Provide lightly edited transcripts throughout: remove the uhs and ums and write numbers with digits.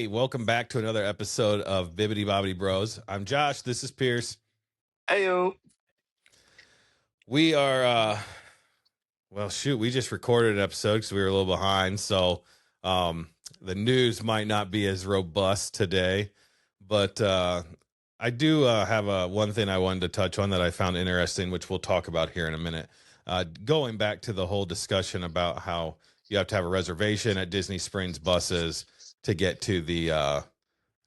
Hey, welcome back to another episode of Bibbidi Bobbidi Bros. I'm Josh. This is Pierce. Heyo. We are, we just recorded an episode because we were a little behind. So the news might not be as robust today. But I do have one thing I wanted to touch on that I found interesting, which we'll talk about here in a minute. Going back to the whole discussion about how you have to have a reservation at Disney Springs buses to get to the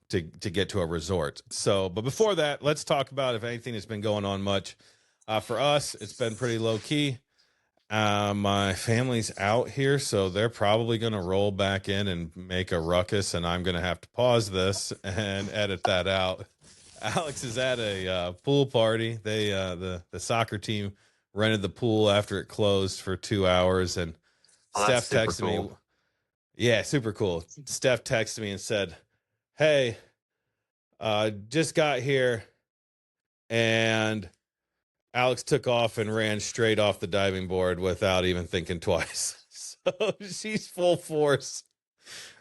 to get to a resort. So, but before that, let's talk about if anything has been going on much. For us, it's been pretty low key. My family's out here, so they're probably going to roll back in and make a ruckus, and I'm going to have to pause this and edit that out. Alex is at a pool party. They the soccer team rented the pool after it closed for 2 hours, and Steph texted me. Yeah, super cool. Steph texted me and said, "Hey, just got here," and Alex took off and ran straight off the diving board without even thinking twice. So she's full force,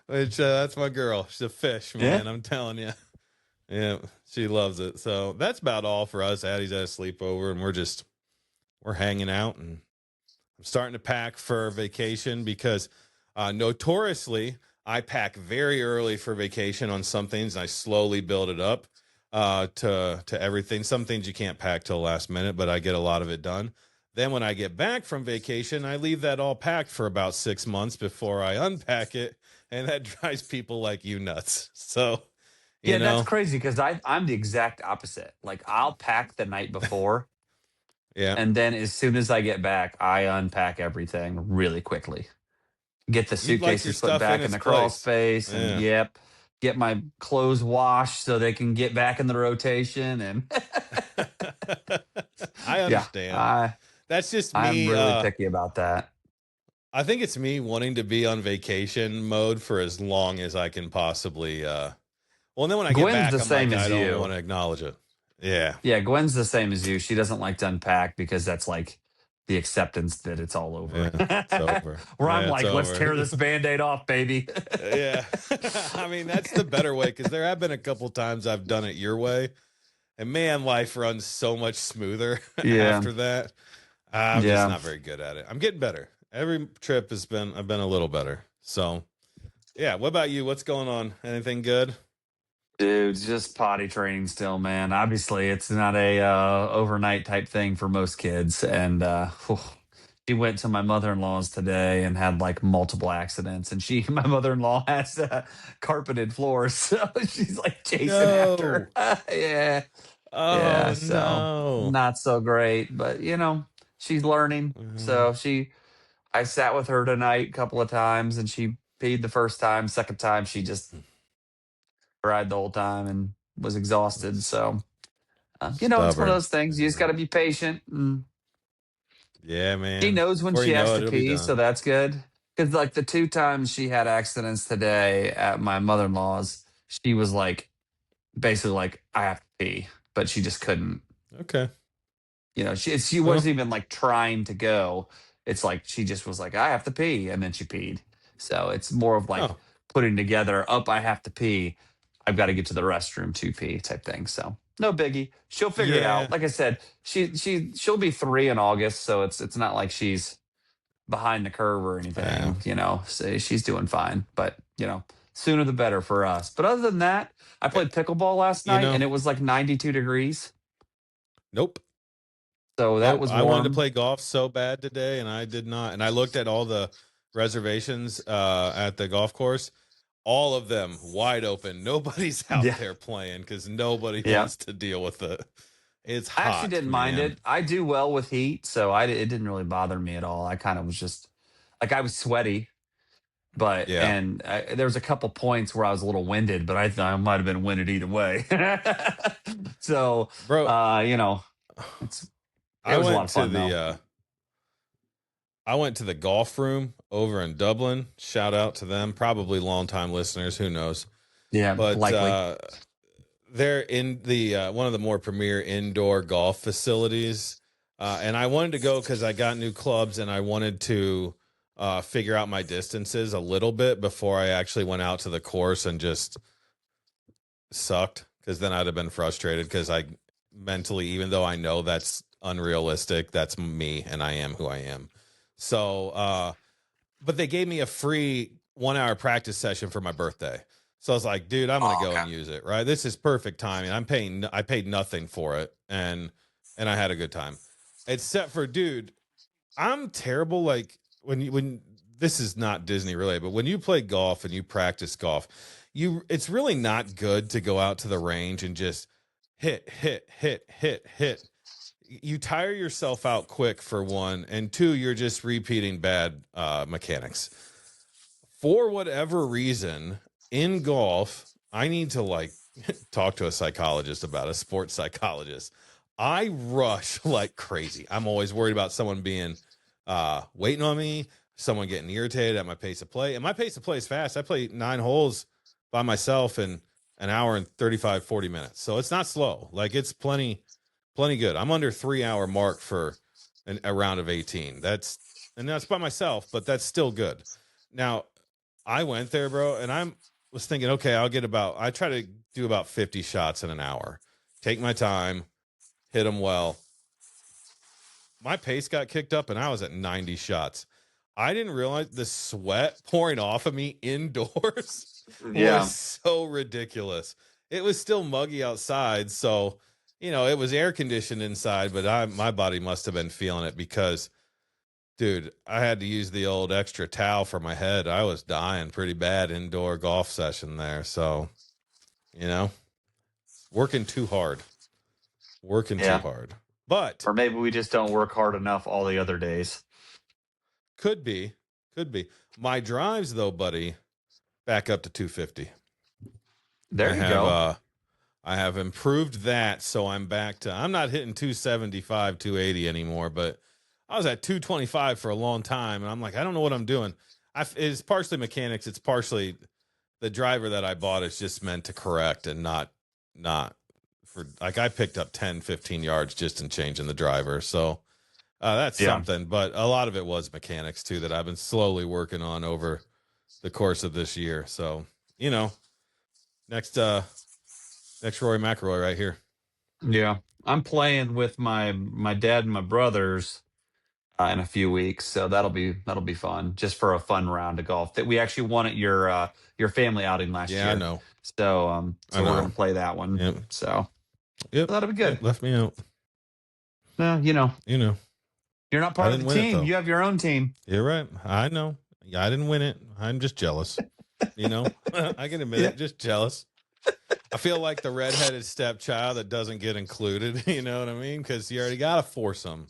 which that's my girl. She's a fish, man. Yeah. I'm telling you. Yeah, she loves it. So that's about all for us. Addie's at a sleepover, and we're hanging out, and I'm starting to pack for vacation because notoriously I pack very early for vacation on some things, and I slowly build it up to everything. Some things you can't pack till last minute, but I get a lot of it done. Then when I get back from vacation, I leave that all packed for about 6 months before I unpack it, and that drives people like you nuts. So yeah, that's crazy because I'm the exact opposite. Like I'll pack the night before, yeah, and then as soon as I get back, I unpack everything really quickly. Get the suitcases put back in the crawl space, and get my clothes washed so they can get back in the rotation. And I understand. That's just me. I'm really picky about that. I think it's me wanting to be on vacation mode for as long as I can possibly. Well, and then when I get back, I'm like, I don't want to acknowledge it. Yeah. Yeah, Gwen's the same as you. She doesn't like to unpack because that's like the acceptance that it's all over. Yeah, it's over. Where I'm like, let's tear this Band-Aid off, baby. Yeah. I mean, that's the better way, because there have been a couple times I've done it your way. And man, life runs so much smoother after that. I'm just not very good at it. I'm getting better. Every trip I've been a little better. So yeah. What about you? What's going on? Anything good? Dude, just potty training still, man. Obviously, it's not a overnight type thing for most kids. And she went to my mother-in-law's today and had like multiple accidents. And my mother-in-law has carpeted floors, so she's like chasing after her. Yeah. Oh, yeah, so no. Not so great, but she's learning. Mm-hmm. So I sat with her tonight a couple of times, and she peed the first time. Second time, she just cried the whole time and was exhausted. So, it's one of those things. You just got to be patient. Yeah, man. She knows when she has to pee, so that's good. Because like the 2 times she had accidents today at my mother-in-law's, she was like, basically like, I have to pee, but she just couldn't. Okay. She wasn't even like trying to go. It's like she just was like, I have to pee, and then she peed. So it's more of like putting together, I have to pee. I've got to get to the restroom to pee type thing. So no biggie. She'll figure it out. Like I said, she'll be 3 in August, so it's not like she's behind the curve or anything. So she's doing fine. But sooner the better for us. But other than that, I played pickleball last night, and it was like 92 degrees. Nope. So that was warm. I wanted to play golf so bad today, and I did not. And I looked at all the reservations at the golf course. All of them wide open. Nobody's out there playing because nobody wants to deal with it. It's hot. I actually didn't mind it. I do well with heat, so it didn't really bother me at all. I kind of was just like, I was sweaty, but and there was a couple points where I was a little winded, but I thought I might have been winded either way. So, bro, it was a lot of fun. I went to the golf room over in Dublin. Shout out to them. Probably longtime listeners. Who knows? Yeah, but likely. They're in the one of the more premier indoor golf facilities, and I wanted to go because I got new clubs and I wanted to figure out my distances a little bit before I actually went out to the course and just sucked, because then I'd have been frustrated, because I mentally, even though I know that's unrealistic, that's me and I am who I am. So, but they gave me a free 1 hour practice session for my birthday. So I was like, dude, I'm going to go and use it. Right. This is perfect timing. I paid nothing for it. And I had a good time, except for, dude, I'm terrible. Like when this is not Disney related, but when you play golf and you practice golf, it's really not good to go out to the range and just hit. You tire yourself out quick, for one, and two, you're just repeating bad mechanics. For whatever reason, in golf, I need to like talk to a psychologist about it, a sports psychologist. I rush like crazy. I'm always worried about someone being waiting on me, someone getting irritated at my pace of play. And my pace of play is fast. I play 9 holes by myself in an hour and 35, 40 minutes. So it's not slow. Like, it's plenty good. I'm under 3 hour mark for a round of 18. That's by myself, but that's still good. Now, I went there, bro, and I was thinking, okay, I try to do about 50 shots in an hour. Take my time, hit them well. My pace got kicked up and I was at 90 shots. I didn't realize the sweat pouring off of me indoors was so ridiculous. It was still muggy outside, so it was air conditioned inside, but my body must have been feeling it, because, dude, I had to use the old extra towel for my head. I was dying pretty bad indoor golf session there. So, working too hard. But or maybe we just don't work hard enough all the other days. Could be. My drives, though, buddy, back up to 250. There you go. I have improved that, so I'm back to, I'm not hitting 275, 280 anymore, but I was at 225 for a long time, and I'm like, I don't know what I'm doing. It's partially mechanics. It's partially the driver that I bought is just meant to correct and not for, like, I picked up 10, 15 yards just in changing the driver. So that's something, but a lot of it was mechanics too that I've been slowly working on over the course of this year. So, next Rory McIlroy right here. Yeah. I'm playing with my dad and my brothers in a few weeks, so that'll be fun, just for a fun round of golf that we actually won at your family outing last year. Yeah, I know. So we're gonna play that one. Yep. So that'll be good. Yep, left me out. Well, you're not part of the team. You have your own team. You're right. I know. I didn't win it. I'm just jealous. I can admit it. Just jealous. I feel like the redheaded stepchild that doesn't get included. You know what I mean? Because you already got a foursome.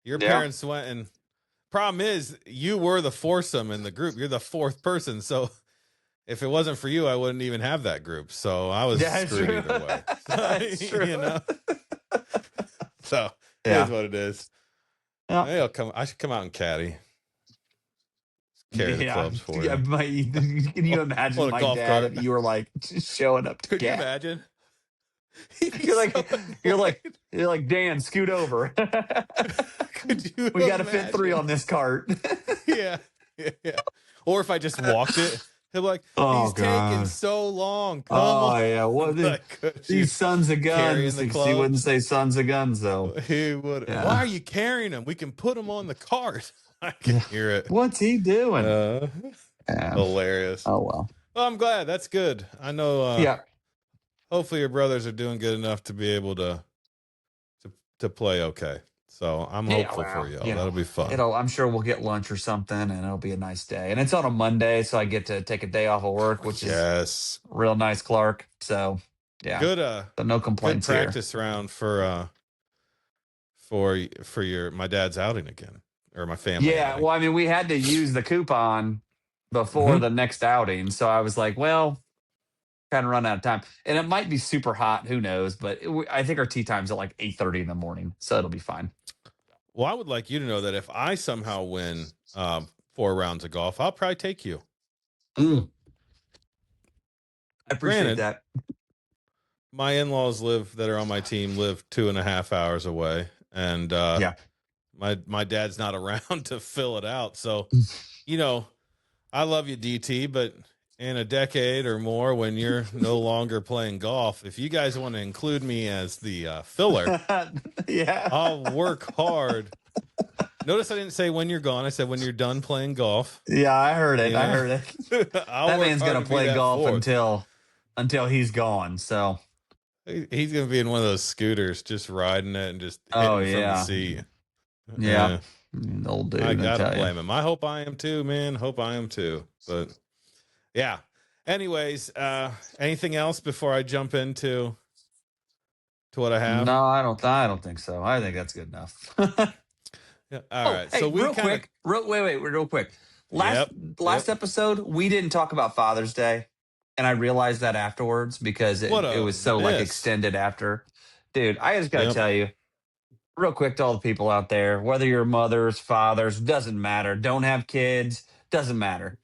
Your parents went, and problem is you were the foursome in the group. You're the fourth person. So if it wasn't for you, I wouldn't even have that group. So I was screwed either way. That's true. So here's what it is. Yeah. Maybe I should come out and caddy. Carry the clubs for you. Can you imagine my dad if you were like just showing up to Could you imagine? You're like, Dan, scoot over. We got to fit 3 on this cart. Yeah. Or if I just walked it, he'll be like, he's taking so long. Come on. Yeah. What these sons of guns? He wouldn't say sons of guns though. He would. Yeah. Why are you carrying them? We can put them on the cart. I can hear it. What's he doing? Hilarious. Oh well. Well, I'm glad. That's good. I know. Hopefully, your brothers are doing good enough to be able to play okay. So I'm hopeful for y'all. That'll be fun. I'm sure we'll get lunch or something, and it'll be a nice day. And it's on a Monday, so I get to take a day off of work, which is real nice, Clark. So good. So no complaints. Good practice round for my dad's outing again, or my family. Yeah, outing. well, I mean, we had to use the coupon before the next outing, so I was like, well, kind of run out of time, and it might be super hot. Who knows? But I think our tee time's at like 8:30 in the morning, so it'll be fine. Well, I would like you to know that if I somehow win 4 rounds of golf, I'll probably take you. I appreciate that. My in-laws that are on my team live 2.5 hours away, and my dad's not around to fill it out. So, you know, I love you, DT, but in a decade or more, when you're no longer playing golf, if you guys want to include me as the filler, Yeah. I'll work hard. Notice I didn't say when you're gone. I said when you're done playing golf. Yeah, I heard it. I Yeah. heard it. I'll That work man's hard gonna to be play that golf fourth. until he's gone. So He's gonna be in one of those scooters, just riding it and just hitting from the seat. Yeah. Old dude. I gotta tell you. blame him. I hope I am too, man. Hope I am too. But yeah. Anyways, anything else before I jump into what I have? No, I don't think so. I think that's good enough. Yeah. All right. Hey, So we real kind of quick, real quick. Last Yep. episode, we didn't talk about Father's Day, and I realized that afterwards because it What a was so like miss. extended after. Dude, I just gotta Yep. tell you, real quick to all the people out there, whether you're mothers, fathers, doesn't matter. Don't have kids, doesn't matter.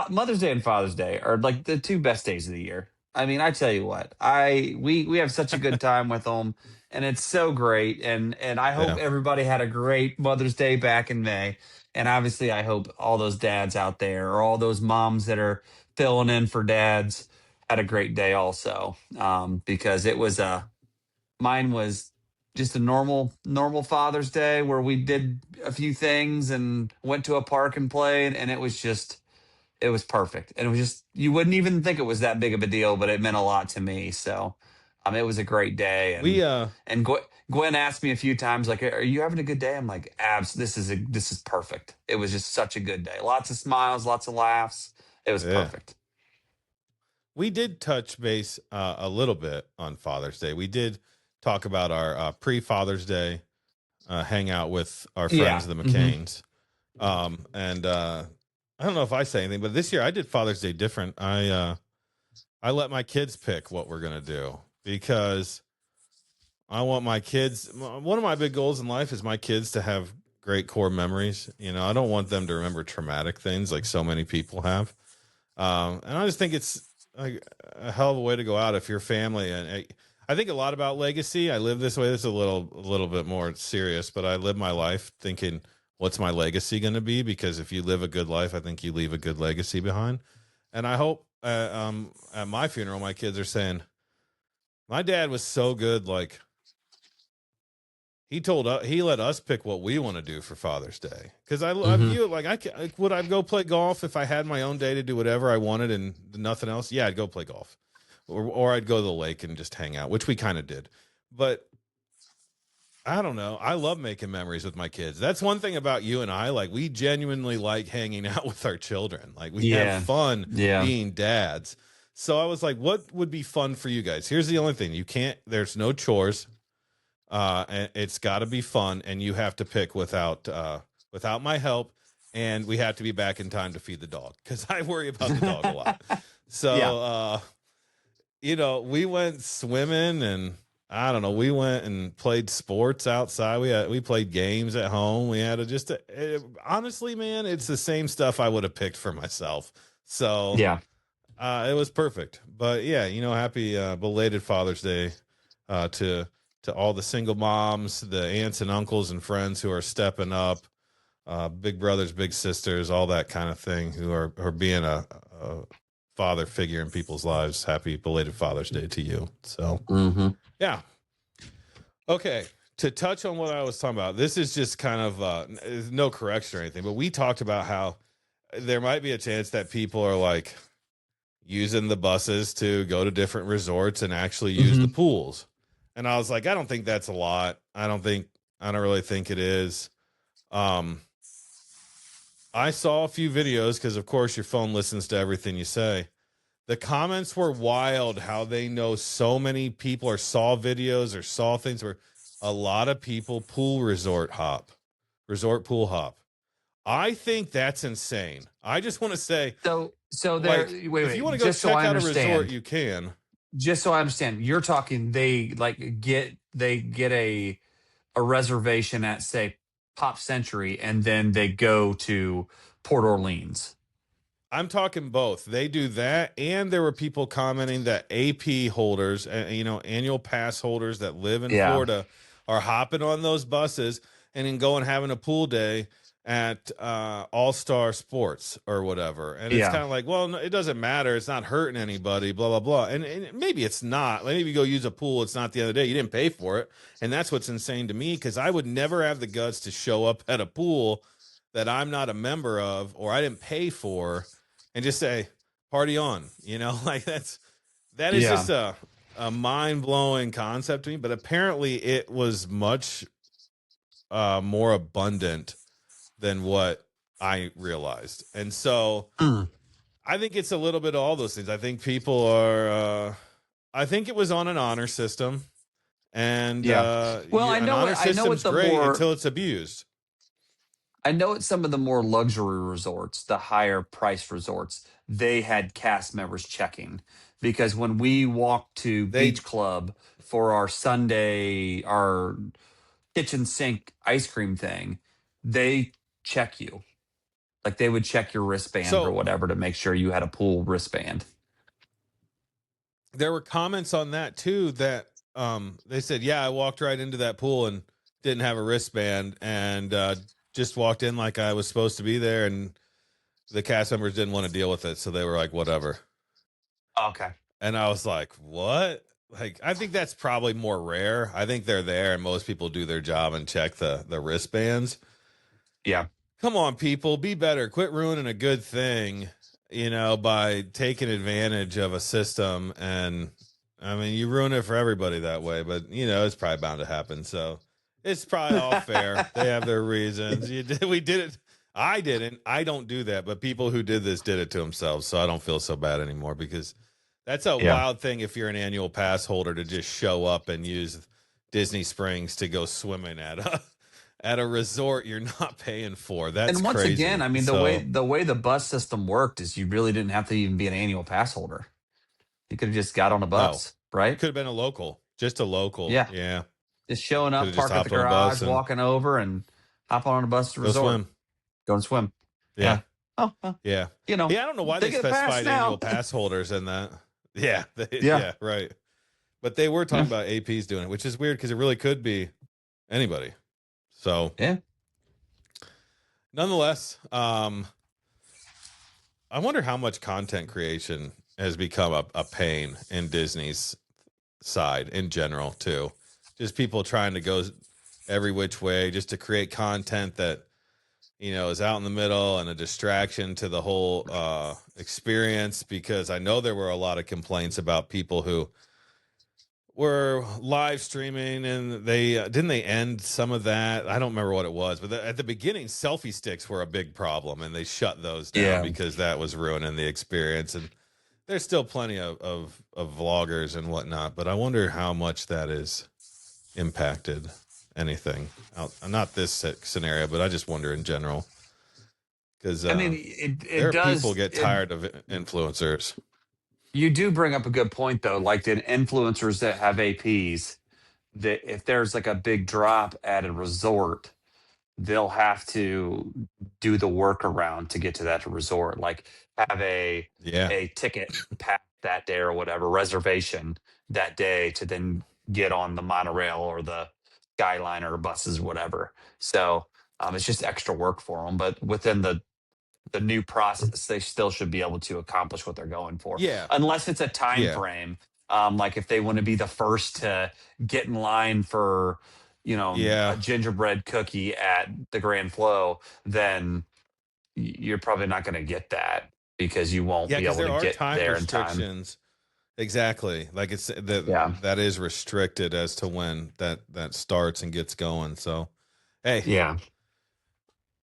Mother's Day and Father's Day are like the two best days of the year. I mean, I tell you what, we have such a good time with them, and it's so great. And I hope Yeah. everybody had a great Mother's Day back in May. And obviously, I hope all those dads out there or all those moms that are filling in for dads had a great day also. Because it was mine was just a normal Father's Day where we did a few things and went to a park and played, and it was perfect. And it was just, you wouldn't even think it was that big of a deal, but it meant a lot to me. So, it was a great day. We And Gwen asked me a few times, like, are you having a good day? I'm like, this is perfect. It was just such a good day. Lots of smiles, lots of laughs. It was perfect. We did touch base a little bit on Father's Day. We did talk about our pre-Father's Day hangout with our friends, the McCains. And I don't know if I say anything, but this year I did Father's Day different. I let my kids pick what we're gonna do because I want my kids. One of my big goals in life is my kids to have great core memories. You know, I don't want them to remember traumatic things like so many people have. And I just think it's like a hell of a way to go out if your family. And I think a lot about legacy. I live this way. This is a little bit more serious, but I live my life thinking, what's my legacy going to be? Because if you live a good life, I think you leave a good legacy behind. And I hope at my funeral, my kids are saying, my dad was so good. Like he let us pick what we want to do for Father's Day. Cause I view it like would I go play golf if I had my own day to do whatever I wanted and nothing else? Yeah, I'd go play golf or I'd go to the lake and just hang out, which we kind of did. But I don't know. I love making memories with my kids. That's one thing about you and I. Like, we genuinely like hanging out with our children. Like, we have fun being dads. So I was like, what would be fun for you guys? Here's the only thing. There's no chores. And it's got to be fun. And you have to pick without my help. And we have to be back in time to feed the dog because I worry about the dog a lot. So, we went swimming and I don't know. We went and played sports outside. We played games at home. We had honestly, man, it's the same stuff I would have picked for myself. So it was perfect. But yeah, happy belated Father's Day to all the single moms, the aunts and uncles and friends who are stepping up, big brothers, big sisters, all that kind of thing, who are being a father figure in people's lives. Happy belated Father's Day to you. So. Yeah. Okay. To touch on what I was talking about, this is just kind of no correction or anything, but we talked about how there might be a chance that people are like using the buses to go to different resorts and actually use the pools. And I was like, I don't think that's a lot. I don't really think it is. I saw a few videos because of course your phone listens to everything you say. The comments were wild how they know so many people or saw videos or saw things where a lot of people resort pool hop. I think that's insane. I just want to say, so there, wait, if you want to go check out a resort, you can. Just so I understand, you're talking they get a reservation at, say, Pop Century, and then they go to Port Orleans. I'm talking both. They do that, and there were people commenting that AP holders, annual pass holders that live in Florida, are hopping on those buses and then going having a pool day at All Star Sports or whatever, and it's Yeah. kind of like, well, no, it doesn't matter. It's not hurting anybody. Blah blah blah. And maybe it's not. Like, maybe you go use a pool. It's not the other day. You didn't pay for it, and that's what's insane to me because I would never have the guts to show up at a pool that I'm not a member of or I didn't pay for, and just say party on. Like that is Yeah. just a mind blowing concept to me. But apparently, it was much more abundant than what I realized. And so Mm. I think it's a little bit of all those things. I think people are I think it was on an honor system, and Yeah. Well, an honor I know what system's the great more until it's abused. I know at some of the more luxury resorts, the higher price resorts, they had cast members checking because when we walked to They Beach Club for our Sunday, our kitchen sink ice cream thing, they check you. Like they would check your wristband or so whatever to make sure you had a pool wristband. there were comments on that too that they said, yeah, I walked right into that pool and didn't have a wristband and just walked in like I was supposed to be there, and the cast members didn't want to deal with it, so they were like, whatever. Okay. And I was like, what? Like, I think that's probably more rare. I think they're there and most people do their job and check the wristbands. Yeah. Come on, people, be better. Quit ruining a good thing, by taking advantage of a system. And I mean, you ruin it for everybody that way, but it's probably bound to happen. So it's probably all fair. They have their reasons. We did it. I didn't. I don't do that, but people who did this did it to themselves. So I don't feel so bad anymore because that's a Yeah. wild thing if you're an annual pass holder to just show up and use Disney Springs to go swimming at a resort you're not paying for. That's And once again, crazy. I mean So, the way the bus system worked is you really didn't have to even be an annual pass holder. You could have just got on a no, bus, right? could have been a local, just a local. Yeah. Yeah. Just showing Could up, have just park at the hopped on a bus garage, and walking over and hop on a bus to go resort, swim. go and swim. Yeah. Yeah. Oh, well, Yeah. you know, Yeah. I don't know why they they get a pass specified annual now. pass holders in that. Yeah. Yeah. Yeah. Right. But they were Yeah. talking about APs doing it, which is weird because it really could be anybody. So, Yeah. nonetheless, I wonder how much content creation has become a pain in Disney's side in general too. Just people trying to go every which way just to create content that is out in the middle and a distraction to the whole experience. Because I know there were a lot of complaints about people who were live streaming and they didn't they end some of that. I don't remember what it was, but at the beginning selfie sticks were a big problem and they shut those down Yeah. because that was ruining the experience. And there's still plenty of vloggers and whatnot, but I wonder how much that is impacted anything out, not this scenario, but I just wonder in general because I mean, it people does. get tired of influencers. You do bring up a good point, though. Like the influencers that have APs, that if there's like a big drop at a resort, they'll have to do the workaround to get to that resort, like have Yeah, a ticket pack that day or whatever reservation that day to then get on the monorail or the skyliner or buses, whatever. So it's just extra work for them, but within the new process, they still should be able to accomplish what they're going for, yeah, unless it's a time yeah, frame. Like if they want to be the first to get in line for, a yeah, gingerbread cookie at the Grand Flow, then you're probably not going to get that because you won't yeah. be Because able there to are get time there in time. restrictions. Exactly. Like it's Yeah. that is restricted as to when that starts and gets going. So, hey, Yeah.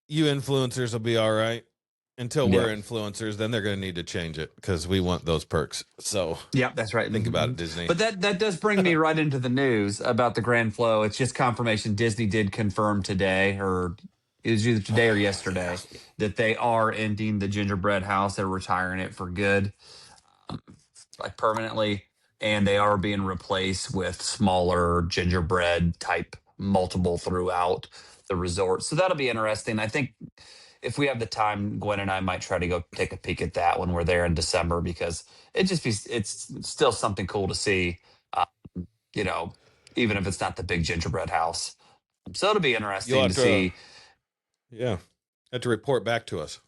you influencers will be all right until we're Yep. influencers. Then they're going to need to change it because we want those perks. So Yep, that's right. think about Mhm. it, Disney. But that does bring me right into the news about the Grand Flow. It's just confirmation. Disney did confirm today, or it was either today or Yeah. yesterday, that they are ending the gingerbread house. They're retiring it for good, like permanently, and they are being replaced with smaller gingerbread type multiple throughout the resort. So that'll be interesting. I think if we have the time, Gwen and I might try to go take a peek at that when we're there in December because it's still something cool to see. Uh, you know, even if it's not the big gingerbread house. So it'll be You'll interesting have to to, see. yeah. Have to report back to us.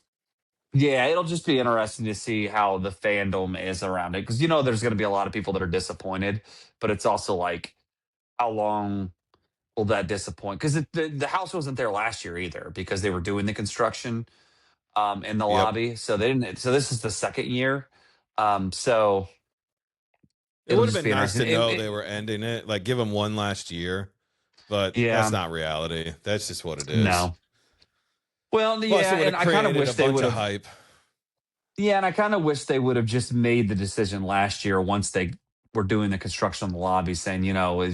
Yeah, it'll just be interesting to see how the fandom is around it, because there's going to be a lot of people that are disappointed, but it's also like, how long will that disappoint? Because the house wasn't there last year either, because they were doing the construction in the Yep. lobby, so they didn't. So this is the second year, so It it'll would have just been be nice interesting. to know they were ending it, like give them one last year, but that's Yeah, not reality. That's just what it is. no. Well, Plus, it yeah, would and have I kind of created a wish they bunch would of have. hype. Yeah, and I kind of wish they would have just made the decision last year once they were doing the construction on the lobby, saying,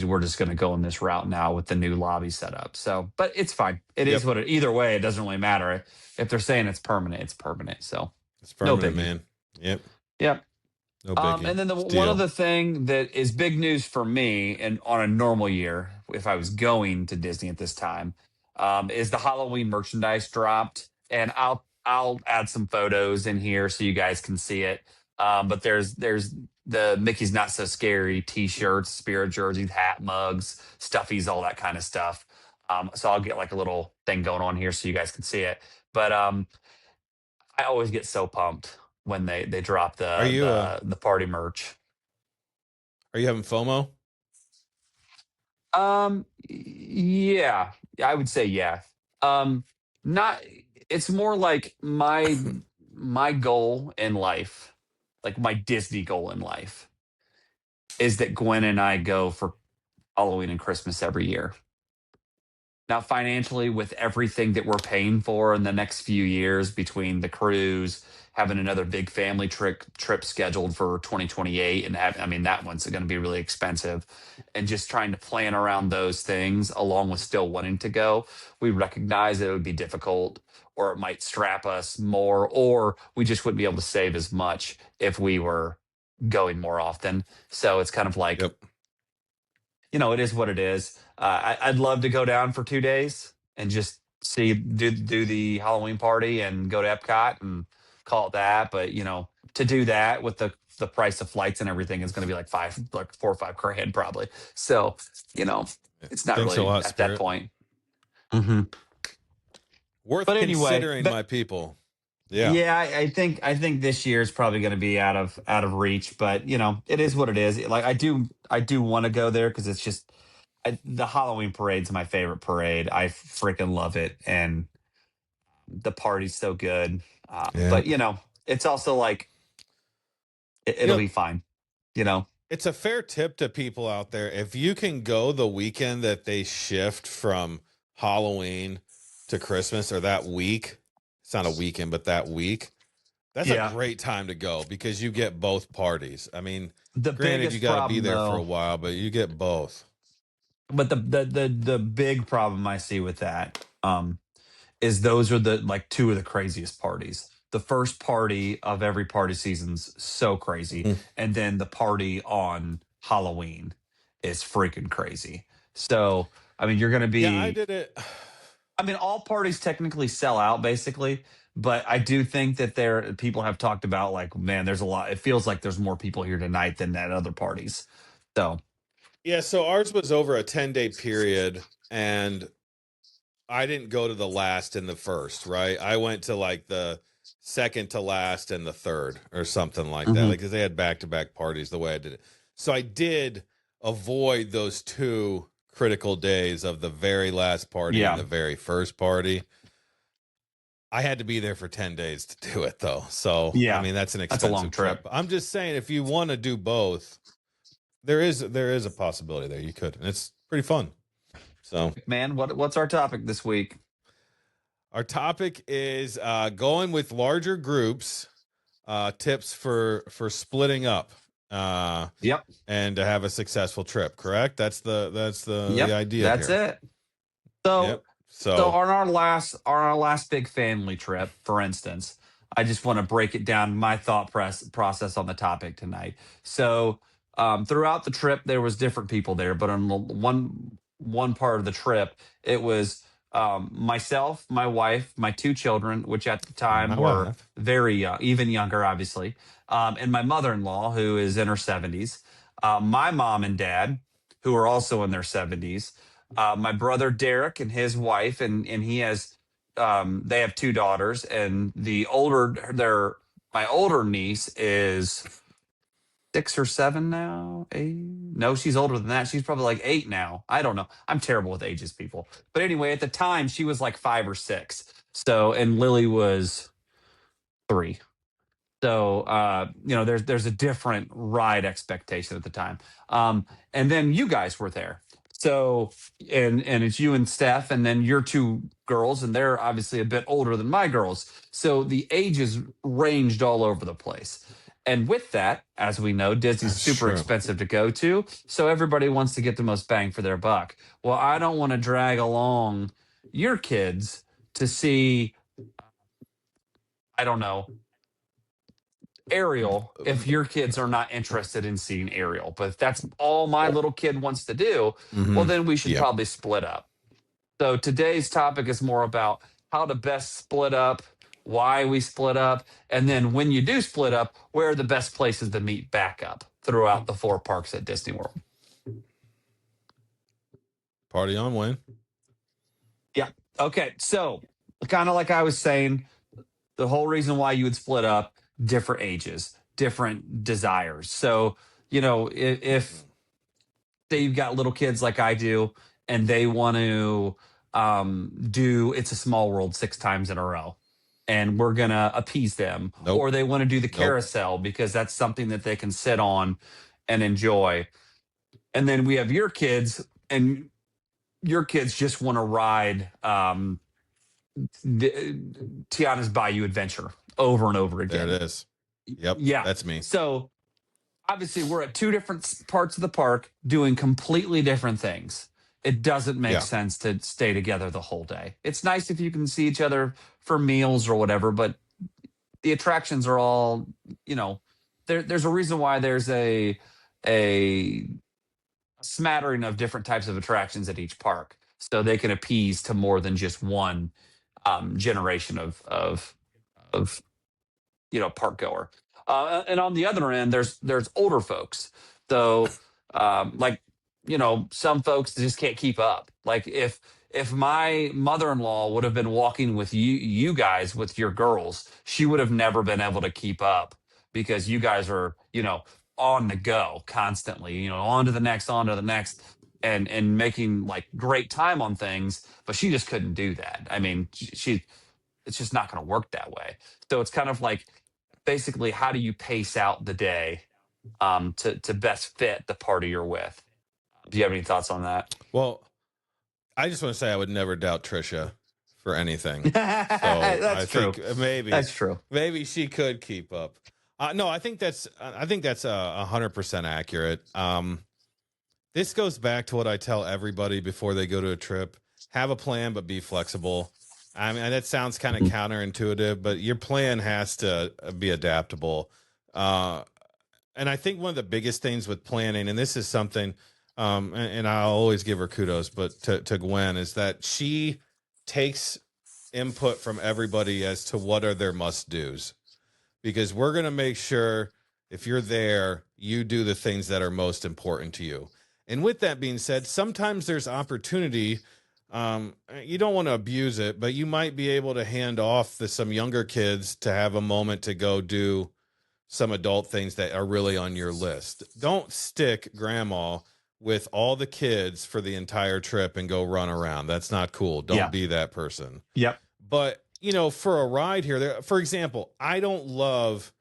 we're just going to go in this route now with the new lobby setup. So, but it's fine. It is Yep. what it. Either way, it doesn't really matter. If they're saying it's permanent, it's permanent. So, It's no permanent, biggie. man. Yep. Yep. No biggie. And then the one Deal. other thing that is big news for me, and on a normal year, if I was going to Disney at this time, is the Halloween merchandise dropped, and I'll add some photos in here so you guys can see it. But there's the Mickey's Not So Scary T-shirts, spirit jerseys, hat, mugs, stuffies, all that kind of stuff. So I'll get like a little thing going on here so you guys can see it. But I always get so pumped when they drop Are you the party merch. are you having FOMO? Yeah, I would say yeah. Um, not. It's more like my goal in life, like my Disney goal in life, is that Gwen and I go for Halloween and Christmas every year. Now, financially, with everything that we're paying for in the next few years between the cruise, having another big family trip scheduled for 2028, and I mean that one's going to be really expensive, and just trying to plan around those things along with still wanting to go, we recognize that it would be difficult, or it might strap us more, or we just wouldn't be able to save as much if we were going more often. So it's kind of like, Yep. it is what it is. I'd love to go down for 2 days and just do the Halloween party and go to Epcot and call it that. But to do that with the price of flights and everything is going to be like 4 or 5 grand probably. So it's not Thanks a really lot, at that Spirit. point. hmm Worth But anyway, considering, my people. Yeah. yeah, I think this year is probably going to be out of reach, but it is what it is. Like I do want to go there because it's just the Halloween parade's my favorite parade. I freaking love it, and the party's so good. Yeah. But it's also like You it'll know, be fine. You know, it's a fair tip to people out there. If you can go the weekend that they shift from Halloween to Christmas, or that week, it's not a weekend, but that week, that's a yeah. great time to go because you get both parties. I mean, The granted, you biggest got to be problem there for a though, while, but you get both. but the big problem I see with that, is those are the like two of the craziest parties. The first party of every party season's so crazy, Mhm. and then the party on Halloween is freaking crazy. So, I mean, you're going to Yeah, I be. did it. I mean, all parties technically sell out, basically, but I do think that people have talked about like, man, there's a lot. It feels like there's more people here tonight than at other parties. So, Yeah, so ours was over a 10-day period, and I didn't go to the last and the first, right? I went to like the second to last and the third or something like that. mhm. Like, because they had back to back parties the way I did it. So I did avoid those two critical days of the very last party and Yeah, the very first party. I had to be there for 10 days to do it though. So, I yeah, mean, that's an that's a long expensive trip. trip. I'm just saying if you want to do both, there is a possibility there you could. And it's pretty fun. So, Man, what's our topic this week? our topic is going with larger groups, tips for splitting up, uh, Yep. and to have a successful trip. Correct? That's the Yep, idea that's here. it. So, Yep. so So on our last big family trip, for instance, I just want to break it down my thought process on the topic tonight. So, throughout the trip, there was different people there, but on one part of the trip, it was myself, my wife, my two children, which at the time my were wife. very young, even younger, obviously, and my mother-in-law, who is in her 70s, my mom and dad, who are also in their 70s, my brother Derek and his wife, and he has they have two daughters, and my older niece is 6 or 7 now. 8? No, she's older than that. She's probably like 8 now. I don't know. I'm terrible with ages, people. But anyway, at the time, she was like 5 or 6. So, and Lily was 3. So there's a different ride expectation at the time. And then you guys were there. So and it's you and Steph, and then your two girls, and they're obviously a bit older than my girls. So the ages ranged all over the place. And with that, as we know, Disney's That's super true. expensive to go to. So everybody wants to get the most bang for their buck. Well, I don't want to drag along your kids to see, I don't know, Ariel if your kids are not interested in seeing Ariel. But if that's all my little kid wants to do, well, then we should probably split up. So today's topic is more about how to best split up, why we split up, and then when you do split up, where are the best places to meet back up throughout the 4 parks at Disney World. Party on, Wayne. Yeah. Okay. So kind of like I was saying, the whole reason why you would split up, different ages, different desires. So, if say you've got little kids like I do, and they want to do It's a Small World 6 times in a row, and we're going to appease them, Nope. or they want to do the carousel because that's something that they can sit on and enjoy. And then we have your kids, and your kids just want to ride Tiana's Bayou Adventure over and over again. There it is. Yep. Yeah. That's me. So obviously we're at 2 different parts of the park doing completely different things. It doesn't make sense to stay together the whole day. It's nice if you can see each other for meals or whatever, but the attractions are all, there's a reason why there's a smattering of different types of attractions at each park, so they can appease to more than just one generation of park goer. And on the other end, there's older folks. So some folks just can't keep up. Like if my mother-in-law would have been walking with you guys with your girls, she would have never been able to keep up, because you guys are on the go constantly, on to the next, and making like great time on things. But she just couldn't do that. I mean, it's just not going to work that way. So it's kind of like, basically, how do you pace out the day to best fit the party you're with? Do you have any thoughts on that? Well, I just want to say I would never doubt Trisha for anything. So That's true. Think maybe that's true. Maybe she could keep up. No, I think that's 100% accurate. This goes back to what I tell everybody before they go to a trip: have a plan, but be flexible. I mean, that sounds kind of counterintuitive, but your plan has to be adaptable. And I think one of the biggest things with planning, and this is something, and I'll always give her kudos, but to Gwen, is that she takes input from everybody as to what are their must-dos. Because we're going to make sure if you're there, you do the things that are most important to you. And with that being said, sometimes there's opportunity. You don't want to abuse it, but you might be able to hand off to some younger kids to have a moment to go do some adult things that are really on your list. Don't stick grandma with all the kids for the entire trip and go run around. That's not cool. Don't be that person. Yep. But, for a ride here, for example, I don't love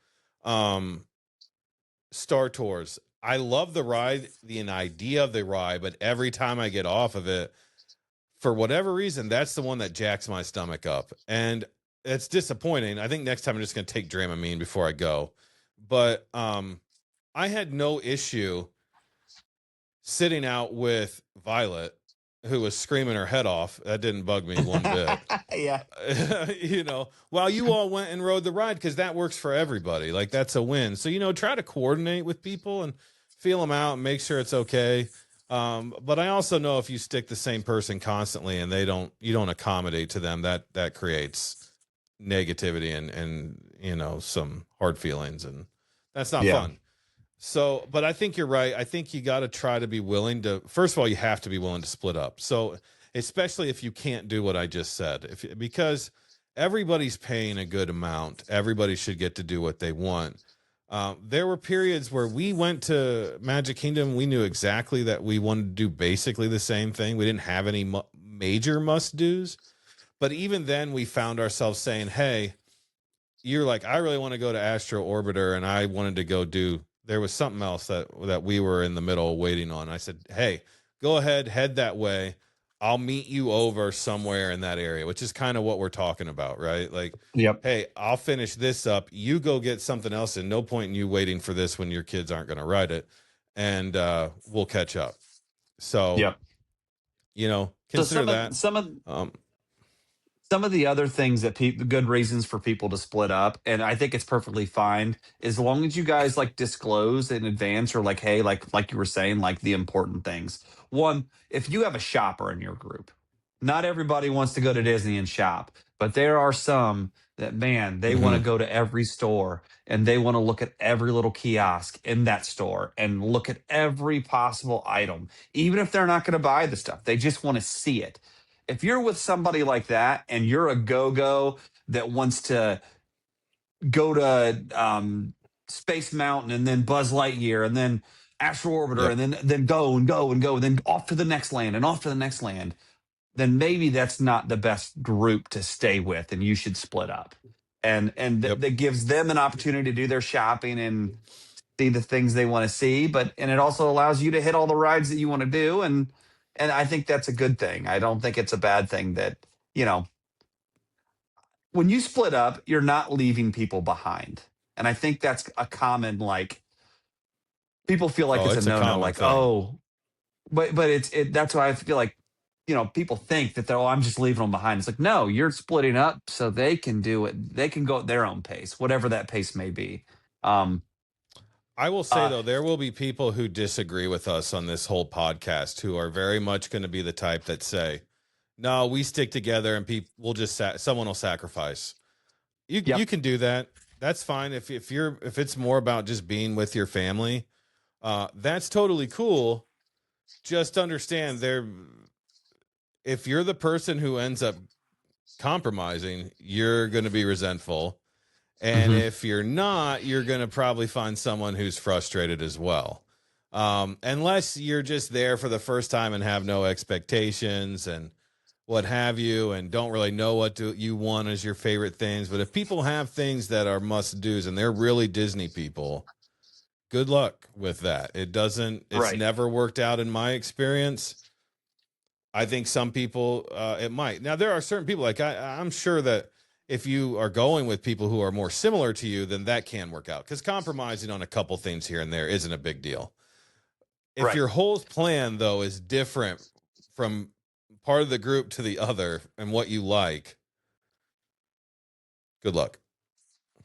Star Tours. I love the ride, the idea of the ride, but every time I get off of it, for whatever reason, that's the one that jacks my stomach up. And it's disappointing. I think next time I'm just going to take Dramamine before I go. But I had no issue sitting out with Violet, who was screaming her head off. That didn't bug me one bit. Yeah. While you all went and rode the ride, because that works for everybody. Like, that's a win. So, try to coordinate with people and feel them out and make sure it's okay. But I also know if you stick the same person constantly and you don't accommodate to them, that creates negativity and some hard feelings, and that's not fun. So, but I think you're right. I think you got to try to be willing to, first of all, you have to be willing to split up. So, especially if you can't do what I just said. Because everybody's paying a good amount, everybody should get to do what they want. There were periods where we went to Magic Kingdom. We knew exactly that we wanted to do basically the same thing. We didn't have any major must do's, but even then, we found ourselves saying, "Hey, you're like, I really want to go to Astro Orbiter, and I wanted to go do. There was something else that we were in the middle waiting on. I said, hey, go ahead, head that way. I'll meet you over somewhere in that area, which is kind of what we're talking about, right? Like, Yep. hey, I'll finish this up. You go get something else, and no point in you waiting for this when your kids aren't going to ride it, and we'll catch up. So, Yep. Consider that. Some of the other things that good reasons for people to split up, and I think it's perfectly fine as long as you guys like disclose in advance or like, hey, like you were saying, like the important things. One, if you have a shopper in your group, not everybody wants to go to Disney and shop, but there are some that, man, they want to go to every store and they want to look at every little kiosk in that store and look at every possible item, even if they're not going to buy the stuff. They just want to see it. If you're with somebody like that and you're a go-go that wants to go to Space Mountain and then Buzz Lightyear and then Astro Orbiter and then go and go and go and then off to the next land and off to the next land, then maybe that's not the best group to stay with and you should split up. And that gives them an opportunity to do their shopping and see the things they want to see, and it also allows you to hit all the rides that you want to do, and I think that's a good thing. I don't think it's a bad thing that, when you split up, you're not leaving people behind. And I think that's a common, like, people feel like it's a no-no, like, thing. But that's why I feel like, people think that I'm just leaving them behind. It's like, no, you're splitting up so they can do it. They can go at their own pace, whatever that pace may be. I will say, though, there will be people who disagree with us on this whole podcast who are very much going to be the type that say, no, we stick together and we'll just someone will sacrifice. You can do that. That's fine. If it's more about just being with your family, that's totally cool. Just understand if you're the person who ends up compromising, you're going to be resentful. And if you're not, you're going to probably find someone who's frustrated as well. Unless you're just there for the first time and have no expectations and what have you, and don't really know what you want as your favorite things. But if people have things that are must-dos and they're really Disney people, good luck with that. It's never worked out in my experience. I think some people, it might. Now, there are certain people, like I'm sure that if you are going with people who are more similar to you, then that can work out, because compromising on a couple things here and there isn't a big deal. If your whole plan, though, is different from part of the group to the other and what you like, good luck.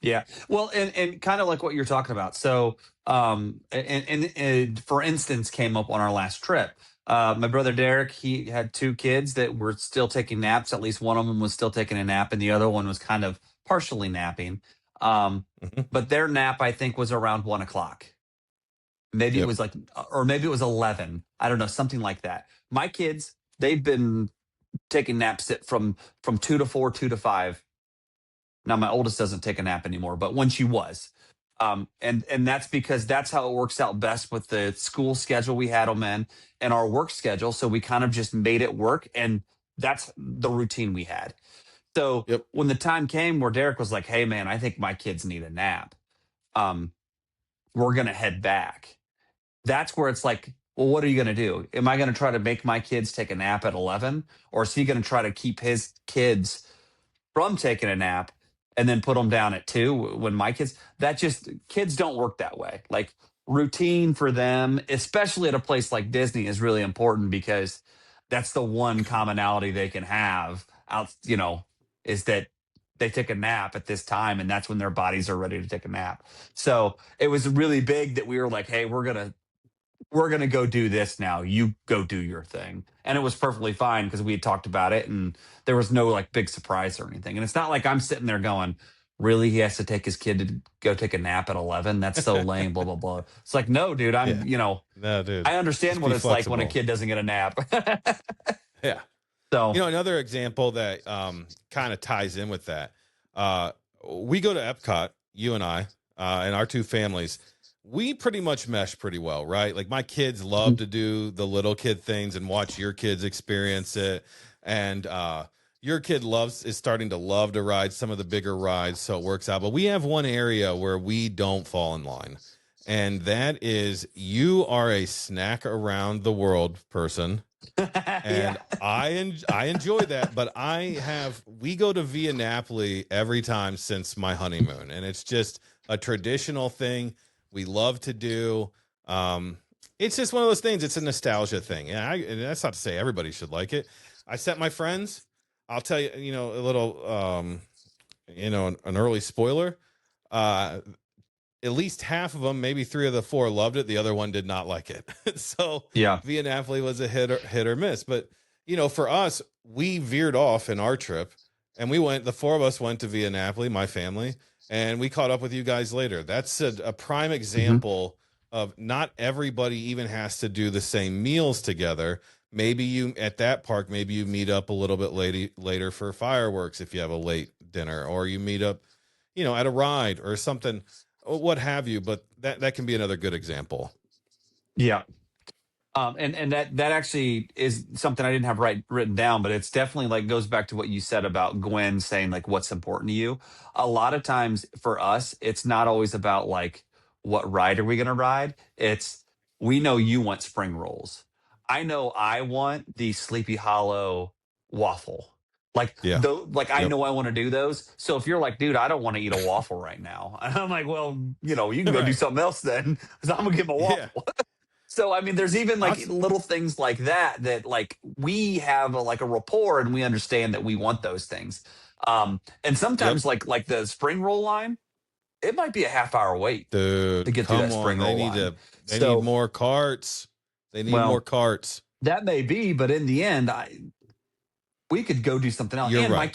Yeah. Well, and kind of like what you're talking about. So, and for instance, came up on our last trip. My brother Derek, he had two kids that were still taking naps. At least one of them was still taking a nap, and the other one was kind of partially napping. But their nap, I think, was around 1:00. Maybe it was or maybe it was 11. I don't know, something like that. My kids, they've been taking naps from 2 to 4, 2 to 5. Now my oldest doesn't take a nap anymore, but when she was, and that's because that's how it works out best with the school schedule we had them in and our work schedule. So we kind of just made it work, and that's the routine we had. So when the time came where Derek was like, "Hey man, I think my kids need a nap. We're gonna head back." That's where it's like, well, what are you going to do? Am I going to try to make my kids take a nap at 11? Or is he going to try to keep his kids from taking a nap and then put them down at 2 when my kids don't work that way. Like, routine for them, especially at a place like Disney, is really important, because that's the one commonality they can have is that they take a nap at this time, and that's when their bodies are ready to take a nap. So it was really big that we were like, hey, we're going to go do this now. You go do your thing. And it was perfectly fine because we had talked about it and there was no like big surprise or anything. And it's not like I'm sitting there going, really, he has to take his kid to go take a nap at 11? That's so lame, blah, blah, blah. It's like, no, dude, No, dude. I understand what it's like when a kid doesn't get a nap. Yeah. So Another example that kind of ties in with that. Uh, we go to Epcot, you and I, and our two families. We pretty much mesh pretty well, right? Like my kids love to do the little kid things and watch your kids experience it, and your kid is starting to love to ride some of the bigger rides, so it works out. But we have one area where we don't fall in line, and that is you are a snack around the world person, yeah. and I enjoy that. But we go to Via Napoli every time since my honeymoon, and it's just a traditional thing we love to do. Um, it's just one of those things. It's a nostalgia thing, and that's not to say everybody should like it. I sent my friends. I'll tell you, a little, an early spoiler. Uh, at least half of them, maybe three of the four, loved it. The other one did not like it. So Yeah. Via Napoli was a hit or miss. But for us, we veered off in our trip, and the four of us went to Via Napoli, my family, and we caught up with you guys later. That's a prime Hmm. example of not everybody even has to do the same meals together. Maybe you at that park, maybe you meet up a little bit later for fireworks if you have a late dinner, or you meet up, at a ride or something, what have you. But that can be another good example. Yeah. And that actually is something I didn't have written down, but it's definitely like goes back to what you said about Gwen saying like what's important to you. A lot of times for us, it's not always about like what ride are we going to ride. It's we know you want spring rolls. I know I want the Sleepy Hollow waffle. Like Yeah. though, like I Yep. know I want to do those. So if you're like, dude, I don't want to eat a waffle right now, and I'm like, well, you can go do Right. something else then, because I'm gonna get my Yeah. waffle. So I mean, there's even like Us. little things like that like we have like a rapport and we understand that we want those things. And Yep. sometimes like the spring roll line, it might be a half hour wait to Dude, get through come that on. spring They roll need line. to. They need So more carts. They need more well, carts. that may be, but in the end, we could go do something else. You're And right.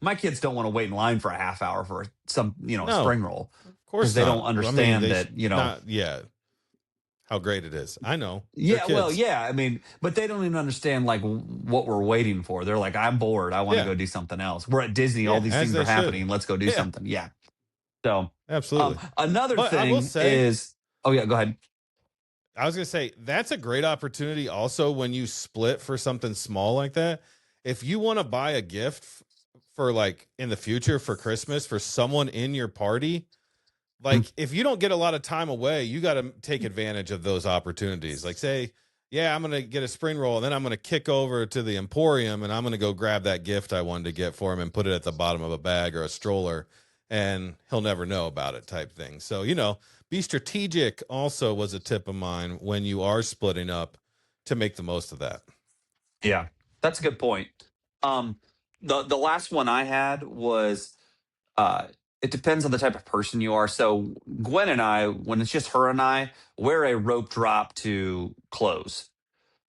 my kids don't want to wait in line for a half hour for some No, spring roll of because course they don't not. I mean, understand they that should you know. not. Yeah, how great it is. I know they're Yeah, well, kids. yeah. I mean, but they don't even understand like what we're waiting for. They're like, I'm bored. I want to Yeah, go do something else. We're at Disney. All yeah, these as things are they should. happening. Let's go do Yeah, something. Yeah. So, absolutely. another But I will thing say, is, oh yeah, go ahead. I was gonna say that's a great opportunity. Also, when you split for something small like that, if you want to buy a gift for like in the future for Christmas for someone in your party, Mm. like if you don't get a lot of time away, you got to take advantage of those opportunities. Like say, yeah, I'm going to get a spring roll and then I'm going to kick over to the Emporium and I'm going to go grab that gift I wanted to get for him and put it at the bottom of a bag or a stroller, and he'll never know about it type thing. So, be strategic also was a tip of mine when you are splitting up to make the most of that. Yeah, that's a good point. Um, the last one I had was uh, it depends on the type of person you are. So Gwen and I, when it's just her and I, wear a rope drop to close.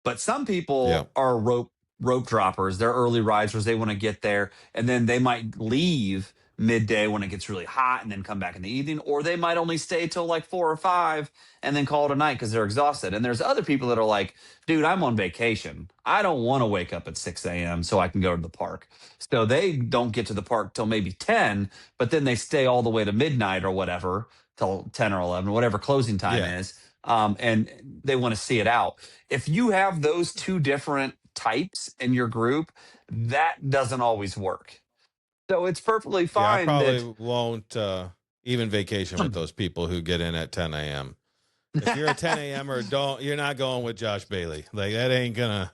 But some Yeah. people are rope droppers. They're early risers. They want to get there, and then they might leave midday when it gets really hot, and then come back in the evening, or they might only stay till like 4 or 5, and then call it a night because they're exhausted. And there's other people that are like, "Dude, I'm on vacation. I don't want to wake up at 6 a.m. so I can go to the park." So they don't get to the park till maybe 10, but then they stay all the way to midnight or whatever till 10 or 11, whatever closing time Yeah. is. And they want to see it out. If you have those two different types in your group, that doesn't always work. So it's perfectly Yeah. I fine probably that, won't even vacation with those people who get in at 10 a.m. If you're a 10 a.m. or you're not going with Josh Bailey. Like that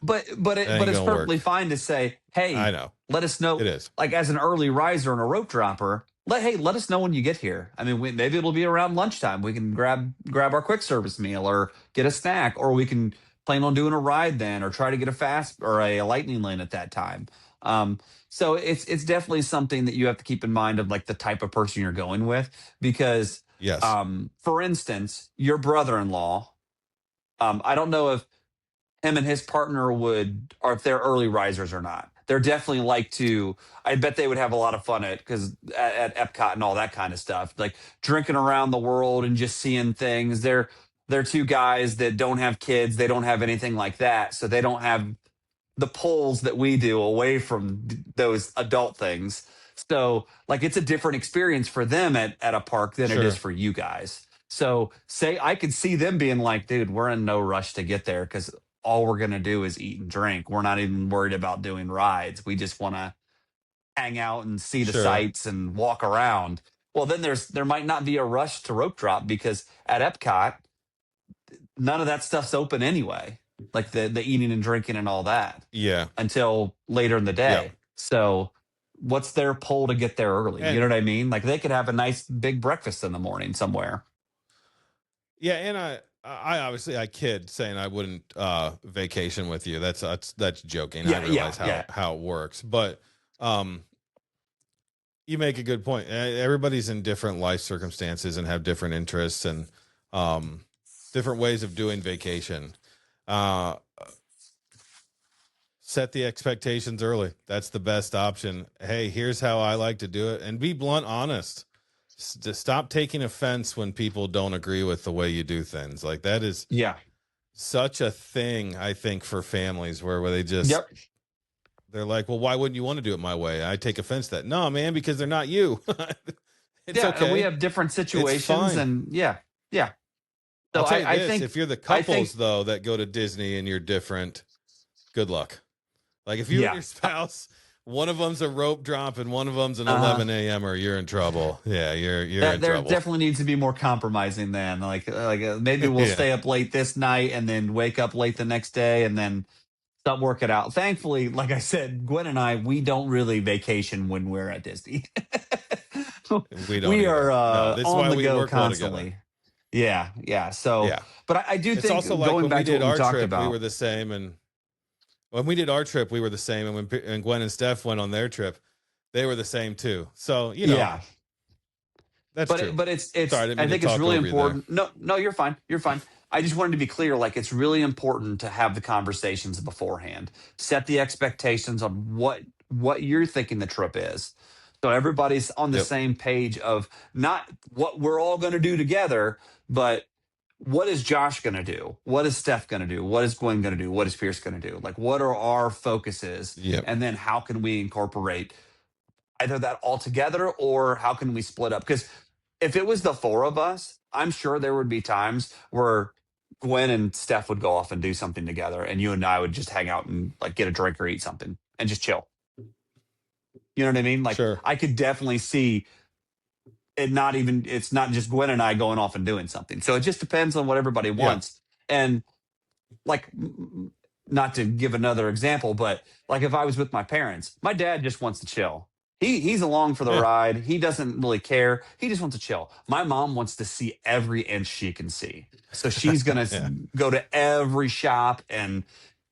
but ain't it's gonna perfectly work. fine to say, I hey, know let us it know. is. Like as an early riser and a rope dropper, let us know when you get here. I mean, maybe it'll be around lunchtime. We can grab our quick service meal or get a snack, or we can plan on doing a ride then, or try to get a fast or a lightning lane at that time. Um, so it's definitely something that you have to keep in mind of like the type of person you're going with because Yes. for instance, your brother-in-law, I don't know if him and his partner would, or if they're early risers or not. They're definitely like to. I bet they would have a lot of fun because at Epcot and all that kind of stuff, like drinking around the world and just seeing things. They're two guys that don't have kids. They don't have anything like that, so they don't have the pulls that we do away from those adult things. So like it's a different experience for them at a park than it is Sure. for you guys. So say I could see them being like, dude, we're in no rush to get there because all we're gonna do is eat and drink. We're not even worried about doing rides. We just want to hang out and see the Sure. sights and walk around. Well, then there might not be a rush to rope drop because at Epcot, none of that stuff's open anyway. Like the eating and drinking and all that Yeah. until later in the Yep. day. So what's their pull to get there early? You And know what I mean? Like they could have a nice big breakfast in the morning somewhere. yeah, and I obviously I kid saying I wouldn't vacation with you. That's joking. I Yeah, yeah, realize yeah. how it works, but um you make a good point. Everybody's in different life circumstances and have different interests and um different ways of doing vacation. Uh Set the expectations early. That's the best option. Hey, here's how I like to do it, and be blunt, honest. Just stop taking offense when people don't agree with the way you do things. Like that is Yeah. such a thing, I think, for families where they just Yep. they're like, well, why wouldn't you want to do it my way? I take offense to that. No, man, because they're not you. It's Yeah. And we okay. have different It's situations fine. and yeah. Yeah. I'll So tell you I this: think if you're the I think couples though that go to Disney and you're different, good luck. Like if you and yeah. your spouse, one of them's a rope drop and one of them's an Uh 11 a.m. or you're in trouble. Yeah, you're that in there trouble. definitely needs to be more compromising then. Maybe we'll Yeah, stay up late this night and then wake up late the next day and then stop working out. Thankfully, like I said, Gwen and I, we don't really vacation when we're at Disney. we don't We either. are No, this is on why the we go work well together. constantly. Yeah, yeah. So, Yeah, but I do it's also think like going when we back to did what we our talked trip, we were about. the same, and when we did our trip, we were the same, and and Gwen and Steph went on their trip, they were the same too. So Yeah, that's true. but Sorry, I it's didn't I mean to think it's talk really over you there. important. No, no, you're fine. You're fine. I just wanted to be clear. Like it's really important to have the conversations beforehand. Set the expectations on what you're thinking the trip is, so everybody's on the Yep. same page of not what we're all going to do together, but what is Josh going to do? What is Steph going to do? What is Gwen going to do? What is Pierce going to do? Like what are our focuses, Yep. and then how can we incorporate either that all together or how can we split up? Because if it was the four of us, I'm sure there would be times where Gwen and Steph would go off and do something together, and you and I would just hang out and like get a drink or eat something and just chill. You know what I mean? Like Sure. I could definitely see it not even, it's not just Gwen and I going off and doing something. So it just depends on what everybody Yeah. wants. And like, not to give another example, but like if I was with my parents, my dad just wants to chill. He's along for the Yeah. ride. He doesn't really care. He just wants to chill. My mom wants to see every inch she can see. So she's gonna Yeah. go to every shop and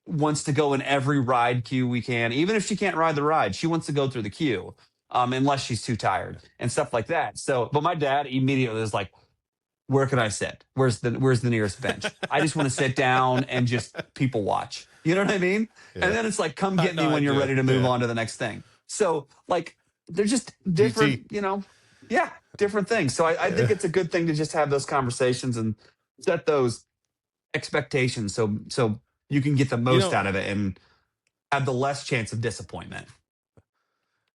wants to go in every ride queue we can. Even if she can't ride the ride, she wants to go through the queue, unless she's too tired and stuff like that. So, but my dad immediately is like, where can I sit? Where's the nearest bench? I just want to sit down and just people watch. You know what I mean? And Yeah. then it's like, come I get me know I when you're do. ready to move Yeah. on to the next thing. So like they're just GT. different, yeah, different things. So I think Yeah. it's a good thing to just have those conversations and set those expectations so you can get the You most know, out of it and have the less chance of disappointment.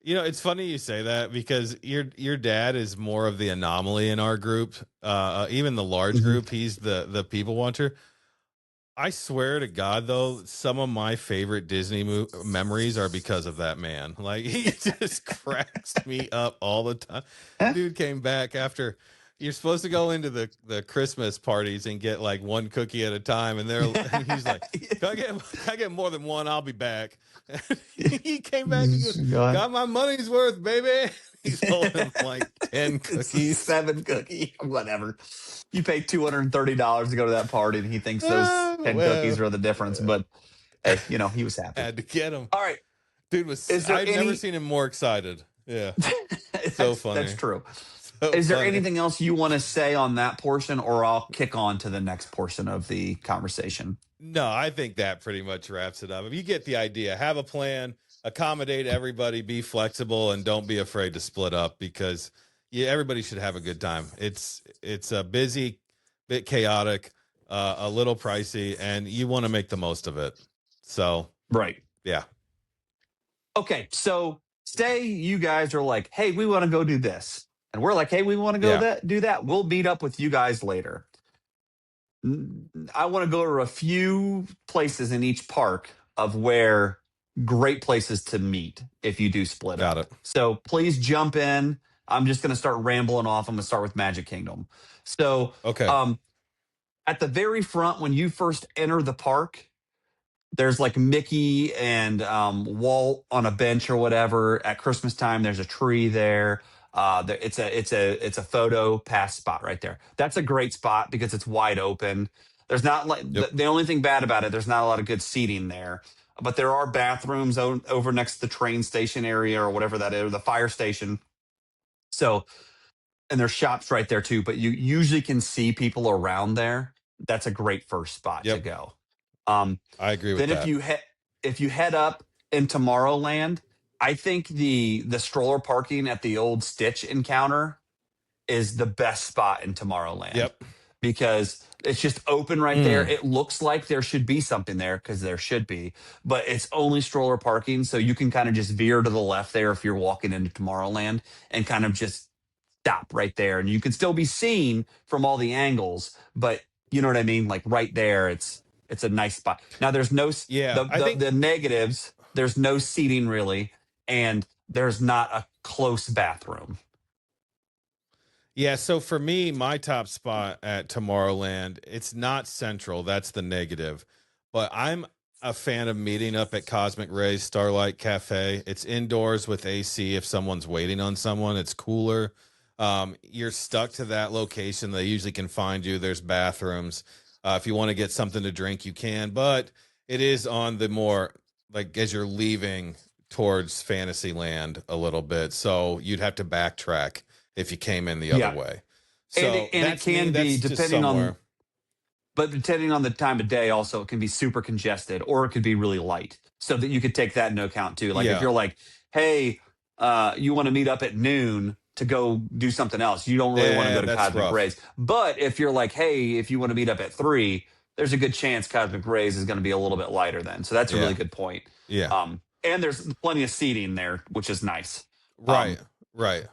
it's funny you say that because your dad is more of the anomaly in our group. Even the large Mhm. group, he's the people watcher. I swear to God, though, some of my favorite Disney memories are because of that man. Like he just cracks me up all the time. Eh? Dude came back after. You're supposed to go into the Christmas parties and get like one cookie at a time, and and he's like, can I get more than one? I'll be back." He came back and goes, Go "Got my money's worth, baby." He's holding like 10 It's cookies. 7 cookie, whatever. You pay $230 to go to that party, and he thinks those 10 cookies Well, are the difference. But hey, he was happy. had to get him. All right. Dude Is there I've never any? seen him more excited. Yeah. So That's funny. true. So Is there funny. anything else you want to say on that portion, or I'll kick on to the next portion of the conversation? No, I think that pretty much wraps it up. If you get the idea, have a plan, accommodate everybody, be flexible, and don't be afraid to split up because everybody should have a good time. It's a busy, bit chaotic, a little pricey, and you want to make the most of it. So Right. Yeah. Okay, so say you guys are like, hey, we want to go do this. And we're like, hey, we want to go Yeah. do that. We'll meet up with you guys later. I want to go to a few places in each park of where great places to meet if you do split Got up. it. So please jump in. I'm just going to start rambling off. I'm going to start with Magic Kingdom. So Okay. at the very front, when you first enter the park, there's like Mickey and Walt on a bench or whatever. At Christmas time, there's a tree there. It's a photo pass spot right there. That's a great spot because it's wide open. There's not like Yep. the only thing bad about it. There's not a lot of good seating there, but there are bathrooms over next to the train station area or whatever that is, or the fire station. So and there's shops right there too. But you usually can see people around there. That's a great first spot to Yep. go. I agree with Then that. if you head up in Tomorrowland, I think the stroller parking at the old Stitch encounter is the best spot in Tomorrowland Yep. because it's just open right there. It looks like there should be something there because there should be, but it's only stroller parking, so you can kind of just veer to the left there if you're walking into Tomorrowland and kind of just stop right there, and you can still be seen from all the angles, but you know what I mean? Like right there, it's a nice spot. Now there's no Yeah. I think the negatives. There's no seating really, and there's not a close bathroom. Yeah, so for me, my top spot at Tomorrowland, it's not central. That's the negative. But I'm a fan of meeting up at Cosmic Rays Starlight Cafe. It's indoors with AC if someone's waiting on someone. It's cooler. You're stuck to that location. They usually can find you. There's bathrooms. If you want to get something to drink, you can. But it is on the more, like, as you're leaving towards Fantasyland a little bit. So you'd have to backtrack if you came in the other Yeah, way. and So it that's me. can be That's just somewhere. but depending on the time of day, also it can be super congested or it could be really light. So that you could take that into account too. Like if Yeah. you're like, hey, you want to meet up at noon to go do something else, you don't really want to Yeah, go to that's Cosmic rough. Rays. But if you're like, hey, if you want to meet up at 3, there's a good chance Cosmic Rays is going to be a little bit lighter then. So that's a really Yeah. good point. Yeah. And there's plenty of seating there, which is nice. Right. Um, Right.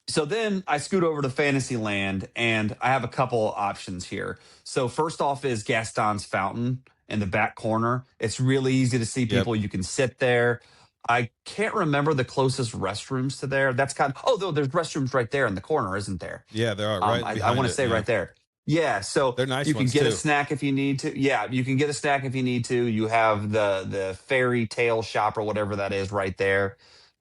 so then I scoot over to Fantasyland and I have a couple options here. So first off is Gaston's Fountain in the back corner. It's really easy to see Yep. people. You can sit there. I can't remember the closest restrooms to there. That's kind of, oh, though there's restrooms right there in the corner, isn't there? Yeah, there are right I behind want to it. say Yeah. right there. Yeah, so They're nice you can ones get a too. snack if you need to. Yeah, you can get a snack if you need to. You have the fairy tale shop or whatever that is right there,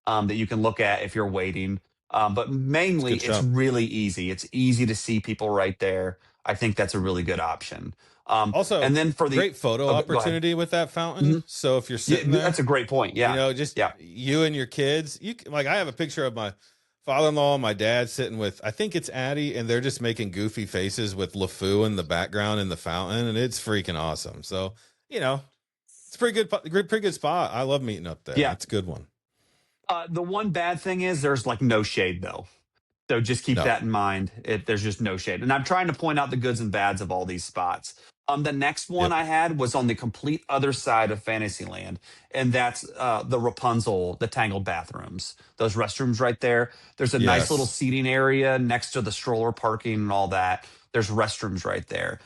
that you can look at if you're waiting. But It's a mainly, good it's shop. really easy. It's easy to see people right there. I think that's a really good option. Also, And then for the great photo go ahead. opportunity with that fountain. Mhm. So if you're Yeah, sitting there, that's a great point. Yeah, just yeah. you and your kids, like I have a picture of my father-in-law and my dad sitting with, I think it's Addie, and they're just making goofy faces with LeFou in the background in the fountain, and it's freaking awesome. So, it's pretty good spot. I love meeting up there. Yeah. It's a good one. The one bad thing is there's like no shade though. So just keep No. that in mind. There's just no shade. And I'm trying to point out the goods and bads of all these spots. The next one Yep. I had was on the complete other side of Fantasyland, and that's the Rapunzel, the Tangled bathrooms. Those restrooms right there. There's a nice little Yes. seating area next to the stroller parking and all that. There's restrooms right there.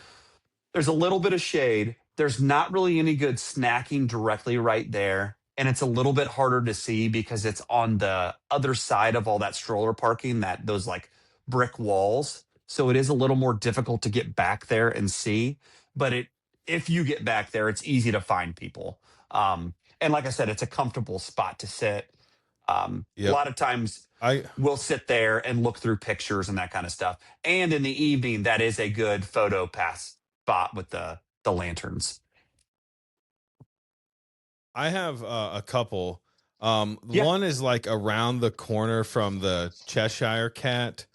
There's a little bit of shade. There's not really any good snacking directly right there. And it's a little bit harder to see because it's on the other side of all that stroller parking, that those like brick walls. So it is a little more difficult to get back there and see. But if you get back there, it's easy to find people. And like I said, it's a comfortable spot to sit. A Yep. lot of times I we'll sit there and look through pictures and that kind of stuff. And in the evening, that is a good photo pass spot with the lanterns. I have a couple. Yeah. One is like around the corner from the Cheshire Cat.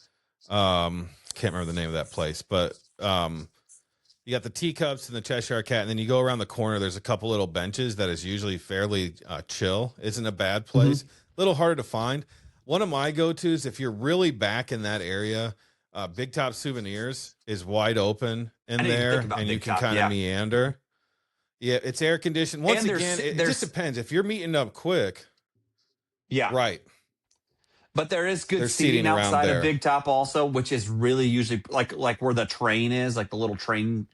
Can't remember the name of that place, but you got the teacups and the Cheshire Cat, and then you go around the corner. There's a couple little benches that is usually fairly chill. Isn't a bad hmm place. A little harder to find. One of my go-tos, if you're really back in that area, Big Top Souvenirs is wide open I in didn't even think there, about and you Big can Top. kind of Yeah. meander. Yeah, it's air conditioned. Once And again, it just depends. If you're meeting up quick, yeah, right? but there is good There's seating seating around outside of there. Big Top also, which is really usually like where the train is, like the little train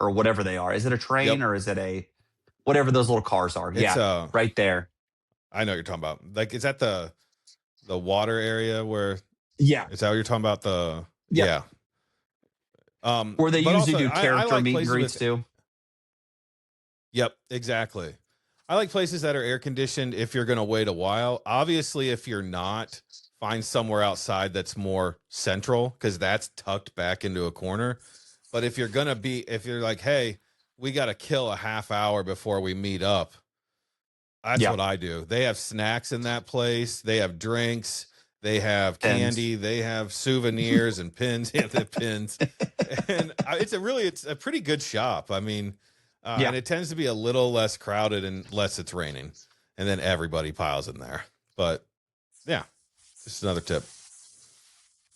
or whatever they are. Is it a train Yep. or is it a whatever those little cars are? It's Yeah, right there. I know what you're talking about. Like, is that the water area where Yeah. is that what you're talking about? The Yep. yeah. Where they But usually also do I character like meet and places greets with too. yep, exactly. I like places that are air conditioned if you're gonna wait a while. Obviously, if you're not, find somewhere outside that's more central because that's tucked back into a corner. But if you're like, hey, we got to kill a half hour before we meet up, that's Yeah. what I do. They have snacks in that place. They have drinks. They have Pins. candy. They have souvenirs and pins. Yeah, the pins. And it's a pretty good shop. I mean, Yeah. and it tends to be a little less crowded unless it's raining, and then everybody piles in there. But yeah, just another tip.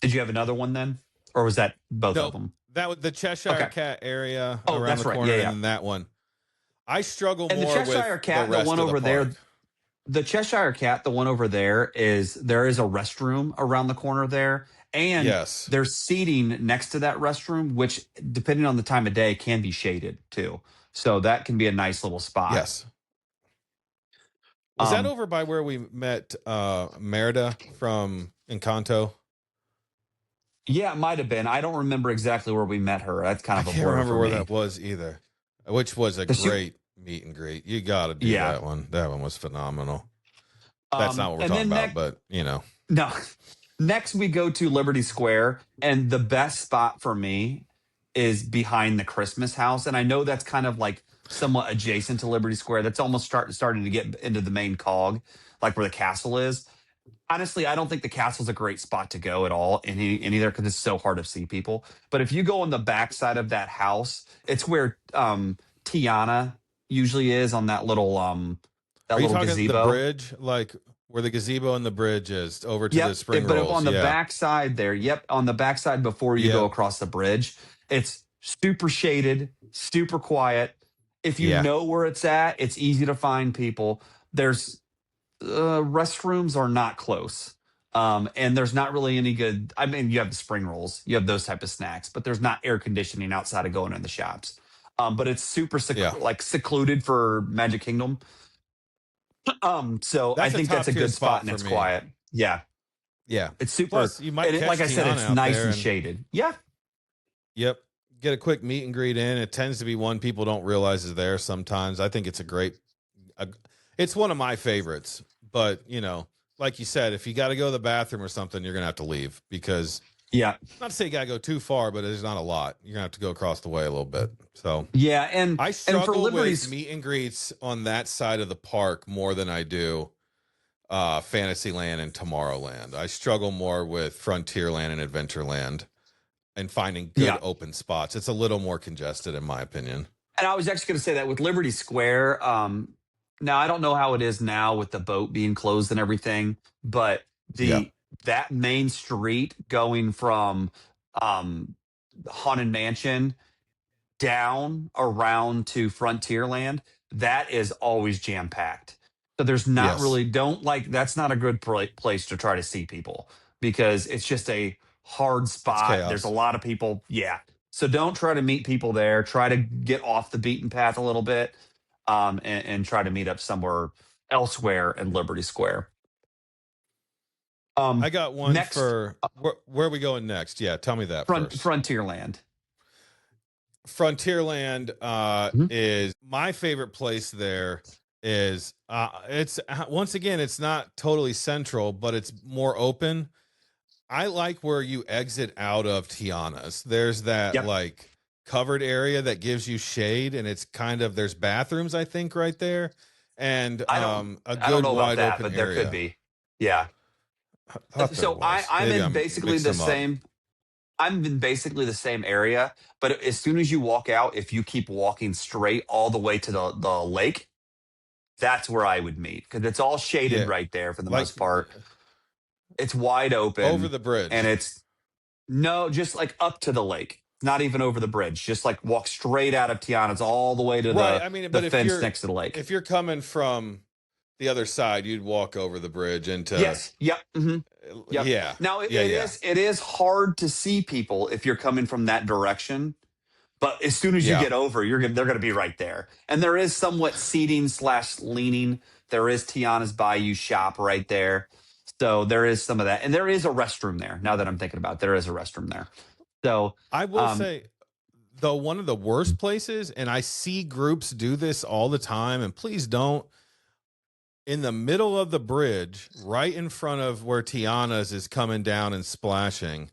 Did you have another one then? Or was that both of No, them? that was the Cheshire Okay. Cat area Oh, around that's the right. corner, Yeah, and yeah. then that one. I struggle And the more with Cheshire the Cat, the rest one of the over there, park. the Cheshire Cat, the one over there there is a restroom around the corner there. And Yes, there's seating next to that restroom, which depending on the time of day can be shaded too. So that can be a nice little spot. yes. Was that Um, over by where we met Merida from Encanto? yeah, it might have been. I don't remember exactly where we met her. That's kind I of a can't blur remember for where me. that was either. Which was a 'Cause great meet and greet. You got to do yeah. that one. That one was phenomenal. That's not what we're And talking then about, next, but you know. no, next we go to Liberty Square, and the best spot for me is behind the Christmas house. And I know that's kind of like somewhat adjacent to Liberty Square. That's almost starting to get into the main cog, like where the castle is. Honestly, I don't think the castle's a great spot to go at all in either because it's so hard to see people. But if you go on the backside of that house, it's where Tiana usually is on that Are you little talking the gazebo. bridge, like where the gazebo and the bridge is, over to the Yep. spring But on rolls? the Yeah, backside there, yep, on the backside before you go yep, across the bridge, it's super shaded, super quiet. If you yeah. know where it's at, it's easy to find people. There's restrooms are not close. And there's not really any good. I mean, you have the spring rolls, you have those type of snacks, but there's not air conditioning outside of going in the shops. But it's super Yeah. like secluded for Magic Kingdom. So I That's a think that's top a tier good spot spot and for it's me. quiet. Yeah, Yeah. it's super. Plus, you might And catch like I said, Tiana it's out nice there and and shaded. Yeah, yep. Get a quick meet and greet in. It tends to be one people don't realize is there sometimes. I think it's it's one of my favorites. But, you know, like you said, if you got to go to the bathroom or something, you're going to have to leave because yeah, not to say you got to go too far, but there's not a lot. You're going to have to go across the way a little bit. So yeah. I And for struggle with Liberty's, meet and greets on that side of the park more than I do Fantasyland and Tomorrowland. I struggle more with Frontierland and Adventureland and finding good yeah. open spots. It's a little more congested, in my opinion. And I was actually going to say that with Liberty Square. Now I don't know how it is now with the boat being closed and everything, but Yeah. the that main street going from um, Haunted Mansion down around to Frontierland, that is always jam packed. So there's not Yes. really don't like that's not a good place to try to see people because it's just a hard It's spot. There's a chaos. lot of people. Yeah. So don't try to meet people there. Try to get off the beaten path a little bit, and try to meet up somewhere elsewhere in Liberty Square. I got one Next, for where are we going next? Yeah, tell me that first. Frontierland. Frontierland Mhm. is my favorite place there is it's once again it's not totally central, but it's more open. I like where you exit out of Tiana's. There's that Yep. like covered area that gives you shade, and it's kind of there's bathrooms I think right there, and I don't a I don't good know about wide that, open but there could area. be. Yeah. I thought there So was. I'm Maybe in I'm basically mixing the them up. same. I'm in basically the same area, but as soon as you walk out, if you keep walking straight all the way to the lake, that's where I would meet because it's all shaded Yeah, right there for the like most part. It's wide over open, the and bridge. it's no just like up to the lake. not even over the bridge. Just like walk straight out of Tiana's all the way to Right. I mean, the but fence next to the lake. if you're coming from the other side, you'd walk over the bridge into Yes. Yep. Yep. yeah. Now Yeah, yeah. it is hard to see people if you're coming from that direction. But as soon as you Yeah. get over, they're going to be right there. And there is somewhat seating / leaning. There is Tiana's Bayou shop right there. So there is some of that. And there is a restroom there. Now that I'm thinking about it, there is a restroom there. So I will say though, one of the worst places, and I see groups do this all the time, and please don't, in the middle of the bridge, right in front of where Tiana's is coming down and splashing,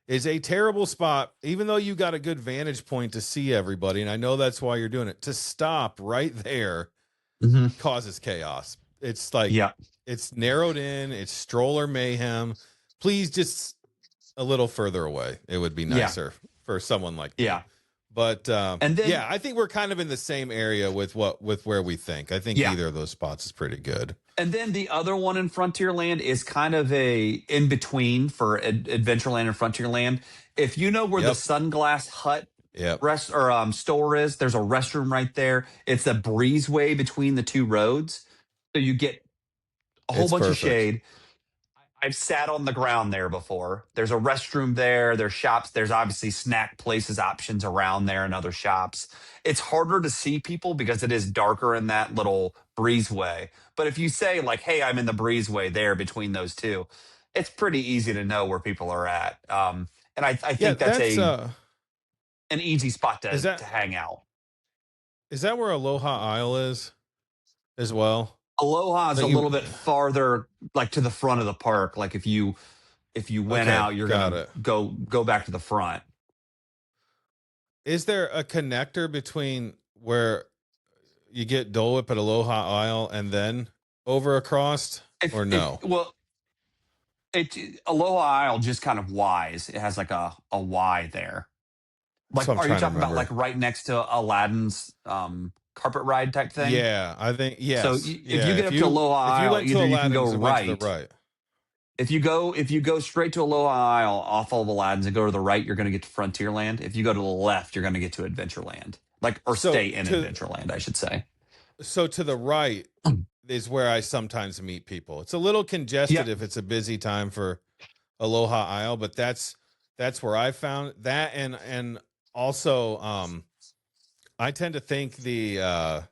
is a terrible spot, even though you got a good vantage point to see everybody. And I know that's why you're doing it. To stop right there causes chaos. It's like, it's narrowed in, it's stroller mayhem. Please just a little further away. It would be nicer for someone like me. But and then, I think we're kind of in the same area with where we think. I think either of those spots is pretty good. And then the other one in Frontierland is kind of a in between for Adventureland and Frontierland. If you know where the Sunglass Hut store is, there's a restroom right there. It's a breezeway between the two roads, so you get a whole bunch of shade. I've sat on the ground there before. There's a restroom there. There's shops. There's obviously snack places, options around there, and other shops. It's harder to see people because it is darker in that little breezeway. But if you say like, "Hey, I'm in the breezeway there between those two," it's pretty easy to know where people are at. And I think that's an easy spot to hang out. Is that where Aloha Isle is as well? Aloha is a little bit farther, like to the front of the park. Like if you went out, you're gonna go back to the front. Is there a connector between where you get Dole Whip at Aloha Isle and then over across, or no? Aloha Isle just kind of Y's. It has like a Y there. Like, are you talking about like right next to Aladdin's carpet ride type thing? Yeah, I think yes. So if you get up to Aloha Isle, either you can go right. If you go straight to Aloha Isle off of Aladdin's and go to the right, you're going to get to Frontierland. If you go to the left, you're going to get to Adventureland. Stay in Adventureland, I should say. So to the right is where I sometimes meet people. It's a little congested if it's a busy time for Aloha Isle, but that's where I found that, and also I tend to think the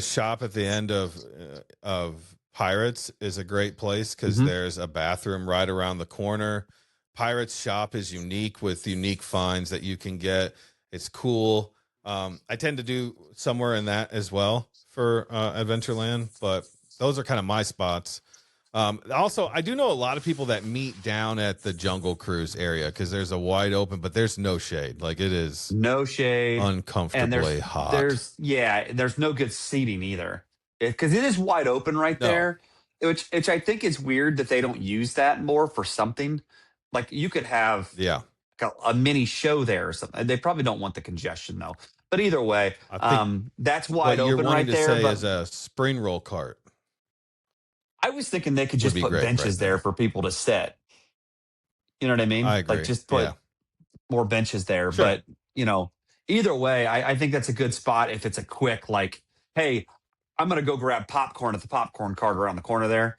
shop at the end of Pirates is a great place because there's a bathroom right around the corner. Pirates shop is unique with unique finds that you can get. It's cool. I tend to do somewhere in that as well for Adventureland, but those are kind of my spots. Also, I do know a lot of people that meet down at the Jungle Cruise area because there's a wide open, but there's no shade. Like it is no shade, uncomfortably hot. There's no good seating either because it is wide open right there, which I think is weird that they don't use that more for something. Like you could have a mini show there or something. They probably don't want the congestion though. But either way, that's wide open right there. But as a spring roll cart. I was thinking they could just put benches there for people to sit. You know what I mean? I agree. Like just put more benches there. Sure. But, either way, I think that's a good spot if it's a quick, like, hey, I'm going to go grab popcorn at the popcorn cart around the corner there.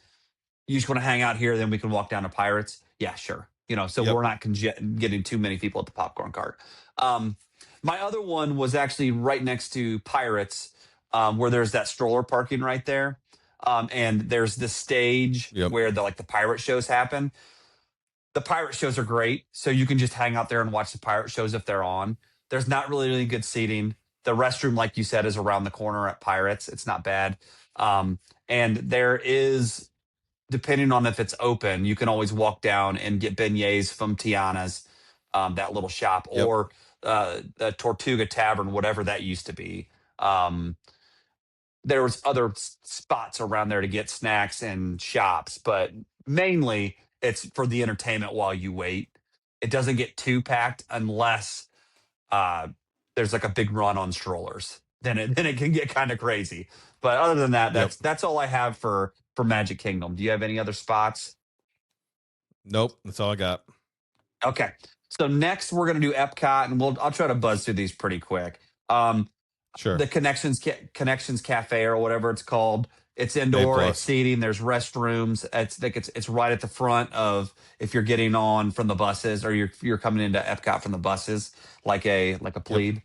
You just want to hang out here, then we can walk down to Pirates? Yeah, sure. So we're not getting too many people at the popcorn cart. My other one was actually right next to Pirates, where there's that stroller parking right there. And there's the stage where the pirate shows happen. The pirate shows are great, so you can just hang out there and watch the pirate shows if they're on. There's not really any good seating. The restroom, like you said, is around the corner at Pirates. It's not bad. And there is, depending on if it's open, you can always walk down and get beignets from Tiana's, that little shop, or the Tortuga Tavern, whatever that used to be. There was other spots around there to get snacks and shops, but mainly it's for the entertainment while you wait. It doesn't get too packed unless there's like a big run on strollers. Then it can get kind of crazy. But other than that, that's all I have for Magic Kingdom. Do you have any other spots? Nope, that's all I got. Okay. So next we're going to do Epcot, and I'll try to buzz through these pretty quick. Sure. The Connections Cafe or whatever it's called. It's A indoor. It's plus. seating. There's restrooms. It's right at the front of if you're getting on from the buses or you're coming into Epcot from the buses like a Yep. plebe.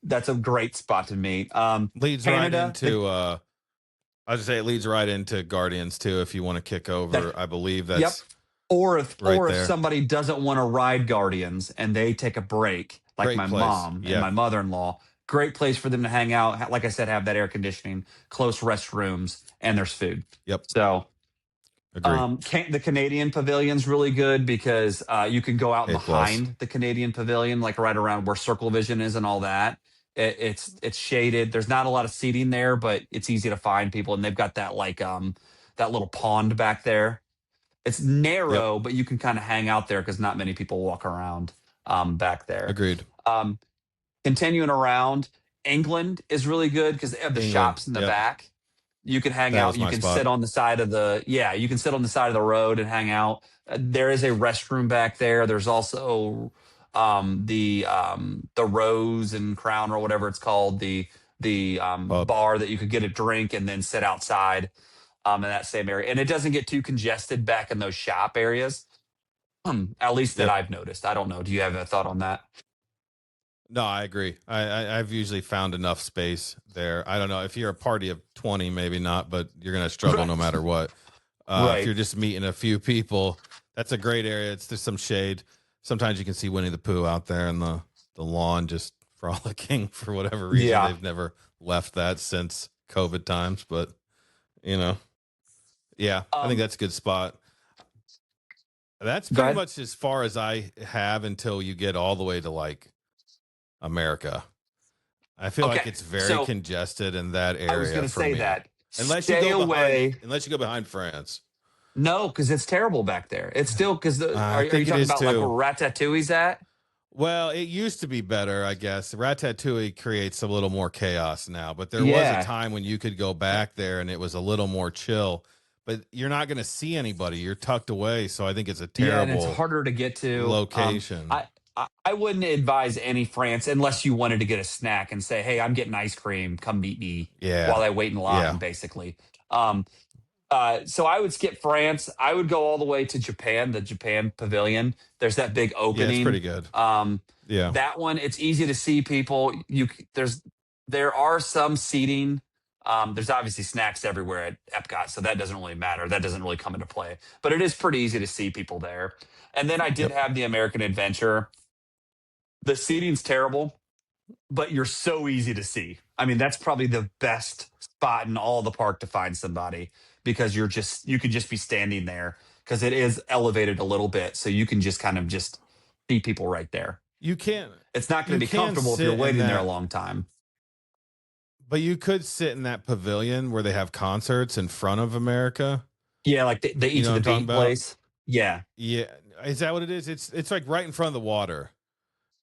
That's a great spot to meet. Leads right Canada. into I was gonna say it leads right into Guardians too. If you want to kick over, I believe Yep. that's Or if right or if there. somebody doesn't want to ride Guardians and they take a break, like Great my place. mom and my mother-in-law, great place for them to hang out. Like I said, have that air conditioning, close restrooms, and there's food. Yep. So Agree. the Canadian Pavilion's really good because you can go out A plus. behind the Canadian Pavilion, like right around where Circle Vision is and all that. It's shaded. There's not a lot of seating there, but it's easy to find people, and they've got that that little pond back there. It's Yep. narrow, but you can kind of hang out there because not many people walk around back there. Agreed. Um, Continuing around, England is really good because they have the England. shops in the Yep. back. You can hang That out. was You my can spot. sit on the side of you can sit on the side of the road and hang out. There is a restroom back there. There's also the Rose and Crown or whatever it's called, the Pub. bar that you could get a drink and then sit outside in that same area. And it doesn't get too congested back in those shop areas. At least that Yep. I've noticed. I don't know. Do you have a thought on that? No, I agree. I've usually found enough space there. I don't know if you're a party of 20, maybe not, but you're gonna struggle no matter what. If you're Right. just meeting a few people, that's a great area. There's some shade. Sometimes you can see Winnie the Pooh out there in the lawn just frolicking for whatever reason. Yeah. They've never left that since COVID times, but you know, yeah, I think that's a good spot. That's Go pretty ahead. much as far as I have until you get all the way to like America. I feel like Okay. it's very So congested in that I was going area to for say me. that. Unless you Stay go away. behind France. No, because it's terrible back there. It's still because I are you think it talking is about like where too. Ratatouille's at? Well, it used to be better, I guess. Ratatouille creates a little more chaos now, but there was a Yeah. time when you could go back there and it was a little more chill. But you're not going to see anybody. You're tucked away, so I think it's a Yeah, and it's terrible harder to get to. location. I wouldn't advise any France unless you wanted to get a snack and say, "Hey, I'm getting ice cream. Come meet me Yeah, while I wait in line." yeah, Basically, um, so I would skip France. I would go all the way to Japan, the Japan Pavilion. There's that big yeah. It's pretty opening. good. Um, Yeah, that one, it's easy to see people. There are some seating. There's obviously snacks everywhere at Epcot, so that doesn't really matter. That doesn't really come into play. But it is pretty easy to see people there. And then I did yep. have the American Adventure. The seating's terrible, but you're so easy to see. I mean, that's probably the best spot in all the park to find somebody because you could just be standing there because it is elevated a little bit, so you can just kind of just see people right there. You can't. It's not going You to be can comfortable if you're sit in waiting there a that, long time. but you could sit in that pavilion where they have concerts in front of America. Yeah, like the You Eat know to what the I'm talking Beat about? place. Yeah. Yeah, is that what it is? It's like right in front of the water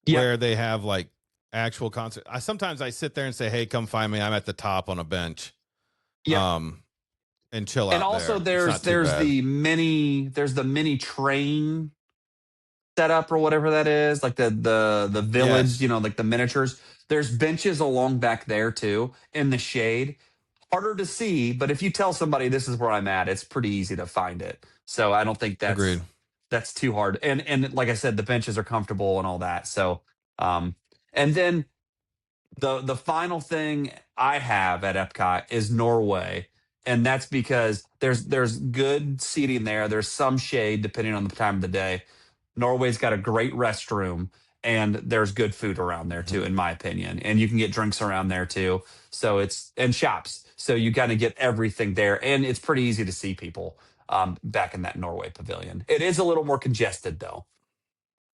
Yep. where they have like actual concert. Sometimes I sit there and say, "Hey, come find me. I'm at the top on a bench." Yep. And chill And out also there. It's not too there's bad. the mini train setup or whatever that is, like the village, Yes. like the miniatures. There's benches along back there too in the shade. Harder to see, but if you tell somebody this is where I'm at, it's pretty easy to find it. So I don't think Agreed. that's too hard. And like I said, the benches are comfortable and all that. So and then the final thing I have at Epcot is Norway, and that's because there's good seating there. There's some shade depending on the time of the day. Norway's got a great restroom, and there's good food around there Mhm. too, in my opinion. And you can get drinks around there too. So it's and shops. So you kind of get everything there, and it's pretty easy to see people back in that Norway pavilion. It is a little more congested though.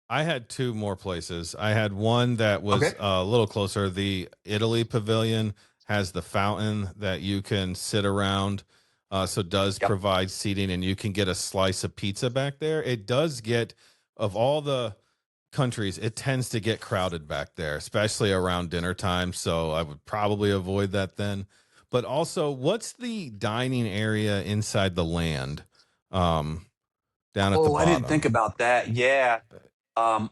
I had two more places. I had one that was Okay. a little closer. The Italy Pavilion has the fountain that you can sit around. So it does Yep. provide seating and you can get a slice of pizza back there. It does get, of all the countries, it tends to get crowded back there, especially around dinner time. So I would probably avoid that then. But also, what's the dining area inside the land? Um, Down at the Oh, I didn't think bottom. about that. Yeah.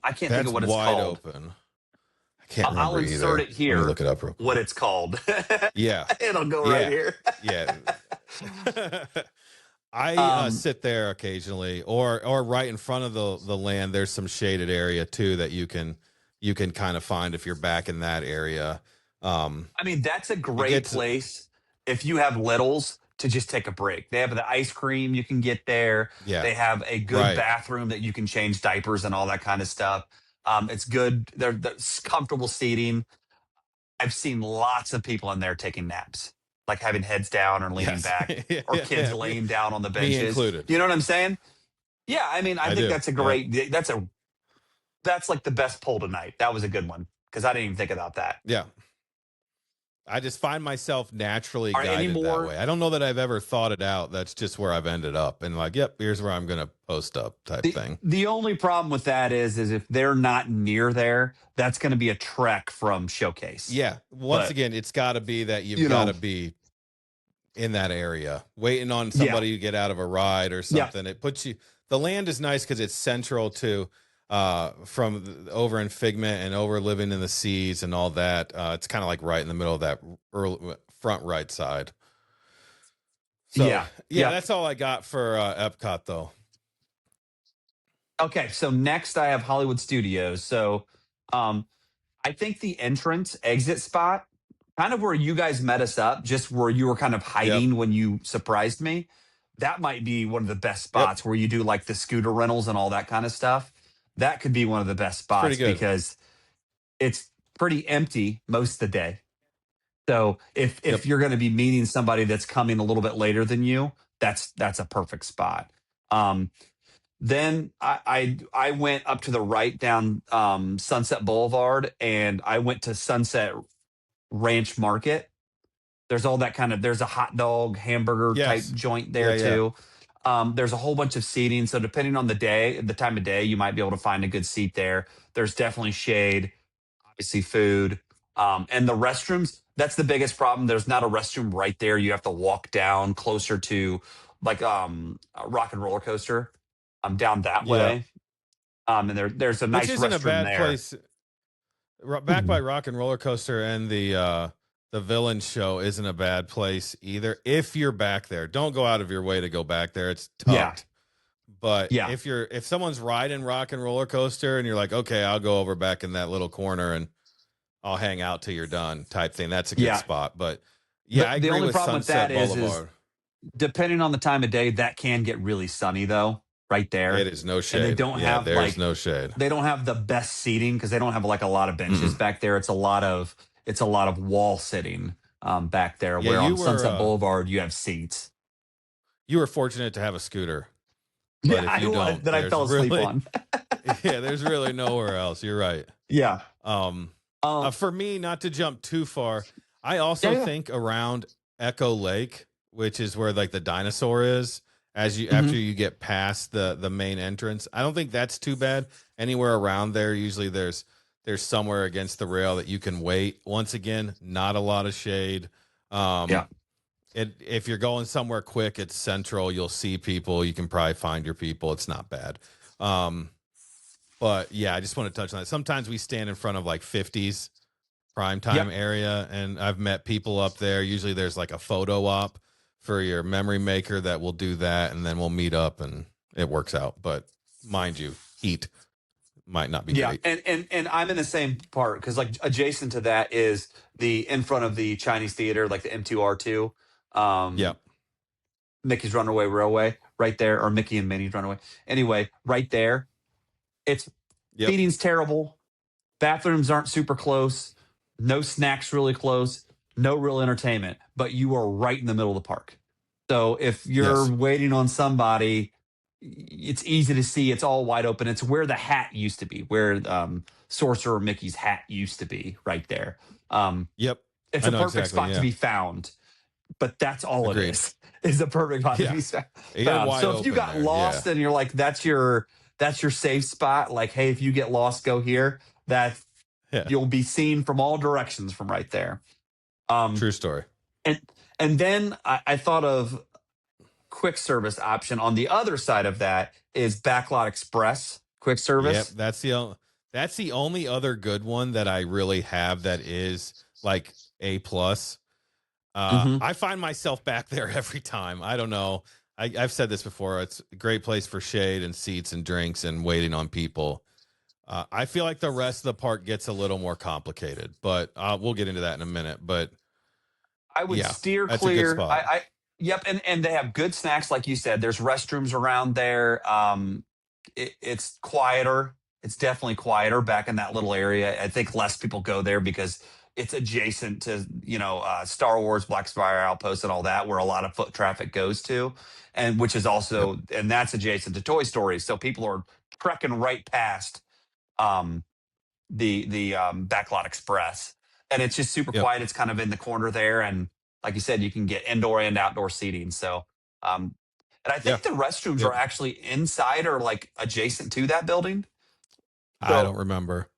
I can't think That's of what it's wide called. open. I can't I'll remember insert either. it Let me here look it up real what quick. it's called. Yeah. It'll go right Yeah. here. Yeah. I um, sit there occasionally, or right in front of the land. There's some shaded area too that you can kind of find if you're back in that area. Um, I mean, that's a it great gets place if you have littles to just take a break. They have the ice cream you can get there. yeah, They have a good right. bathroom that you can change diapers and all that kind of stuff. It's good. There's comfortable seating. I've seen lots of people in there taking naps, like having heads down or leaning Yes, back, yeah, or kids yeah, me, laying down on the me benches. included. You know what I'm saying? Yeah, I mean, I I think do. that's a Yep. great. That's like the best pull tonight. That was a good one because I didn't even think about that. Yeah. I just find myself naturally Are any guided that more? way. I don't know that I've ever thought it out. That's just where I've ended up, and like, yep, here's where I'm gonna post up type The thing. the only problem with that is if they're not near there, that's going to be a trek from Showcase. Yeah. Once But again, it's got to be that you've you got know, to be in that area, waiting on yeah, somebody to get out of a ride or yeah, something. It puts you. The land is nice because it's central to over in Figment and over living in the seas and all that. It's kind of like right in the middle of that front right side. So yeah, yeah, yeah. that's all I got for Epcot though. Okay, so next I have Hollywood Studios. So, um, I think the entrance exit spot, kind of where you guys met us up, just where you were kind of Yep. hiding when you surprised me. That might be one of the best Yep. spots where you do like the scooter rentals and all that kind of stuff. That could be one of the best It's pretty spots good. because it's pretty empty most of the day. So if Yep. you're going to be meeting somebody that's coming a little bit later than you, that's a perfect spot. Um, then I went up to the right down Sunset Boulevard, and I went to Sunset Ranch Market. There's all that kind of there's a hot dog hamburger type Yes. joint there Yeah. Yeah. too. There's a whole bunch of seating, so depending on the time of day, you might be able to find a good seat there. There's definitely shade, obviously food, and the restrooms. That's the biggest problem. There's not a restroom right there. You have to walk down closer to like a rock and roller coaster. Down that Yeah. way. And there's a Which nice isn't a restroom bad there. place. Back by Rock and Roller Coaster and the Villain Show isn't a bad place either. If you're back there, don't go out of your way to go back there. It's Yeah, tucked. But yeah, if someone's riding Rock and Roller Coaster and you're like, okay, I'll go over back in that little corner and I'll hang out till you're done type thing. That's a good yeah. spot. But yeah, I The agree only with problem with Sunset that is Boulevard. depending on the time of day, that can get really sunny though, right It there. is no And they shade. don't Yeah, have there's like no shade. they don't have the best seating because they don't have like a lot of benches Mm-mm. back there. It's a lot of wall sitting back there. Yeah, Where on Sunset Boulevard you have seats. you were fortunate to have a scooter. Yeah, But if I you was don't, that I there's fell asleep really on. yeah, there's really nowhere else. You're right. Yeah. Um, Um. for me, not to jump too far, I Yeah. also Yeah. think around Echo Lake, which is where like the dinosaur is, as you hmm after you get past the main entrance. I don't think that's too bad. Anywhere around there, usually there's somewhere against the rail that you can wait. Once again, not a lot of shade. Yeah. Um, if you're going somewhere quick, it's central. You'll see people. You can probably find your people. It's not bad. Um, but yeah, I just want to touch on that. Sometimes we stand in front of like 50s prime time Yep. area, and I've met people up there. Usually there's like a photo op for your memory maker that will do that, and then we'll meet up and it works out. But mind you, heat might not be Yeah, great. and I'm in the same part because like adjacent to that is the in front of the Chinese theater, like the M2R2, Yeah. um, Mickey's Runaway Railway, right there, or Mickey and Minnie's Runaway. Anyway, right there, it's Yep. seating's terrible. Bathrooms aren't super close. No snacks really close. No real entertainment, but you are right in the middle of the park. So if you're Yes. waiting on somebody, it's easy to see. It's all wide open. It's where the hat used to be, where Sorcerer Mickey's hat used to be, right there. Um, Yep. it's I a know perfect exactly. spot to Yeah. be found, but that's all it Agreed. is. Is a perfect spot to Yeah. be You're found. wide So if you open got there. lost Yeah. and you're like, that's your safe spot. Like, hey, if you get lost, go here. That Yeah. you'll be seen from all directions from right there. Um, True story. and and then I thought of quick service option on the other side of that is Backlot Express quick Yep, service. that's the only other good one that I really have that is like A plus. Hmm. I find myself back there every time. I don't know. I've said this before. It's a great place for shade and seats and drinks and waiting on people. I feel like the rest of the park gets a little more complicated, but we'll get into that in a minute. But I would yeah, steer that's a good clear. spot. Yep, and they have good snacks, like you said. There's restrooms around there. It's quieter. It's definitely quieter back in that little area. I think less people go there because it's adjacent to Star Wars, Black Spire Outpost, and all that, where a lot of foot traffic goes to, and which is Yep. also and that's adjacent to Toy Story. So people are trekking right past. Um, the Backlot Express, and it's just super Yep. quiet. It's kind of in the corner there, and like you said, you can get indoor and outdoor seating. So, um, and I Yeah. think the restrooms are Yep. actually inside or like adjacent to that building. I don't So remember.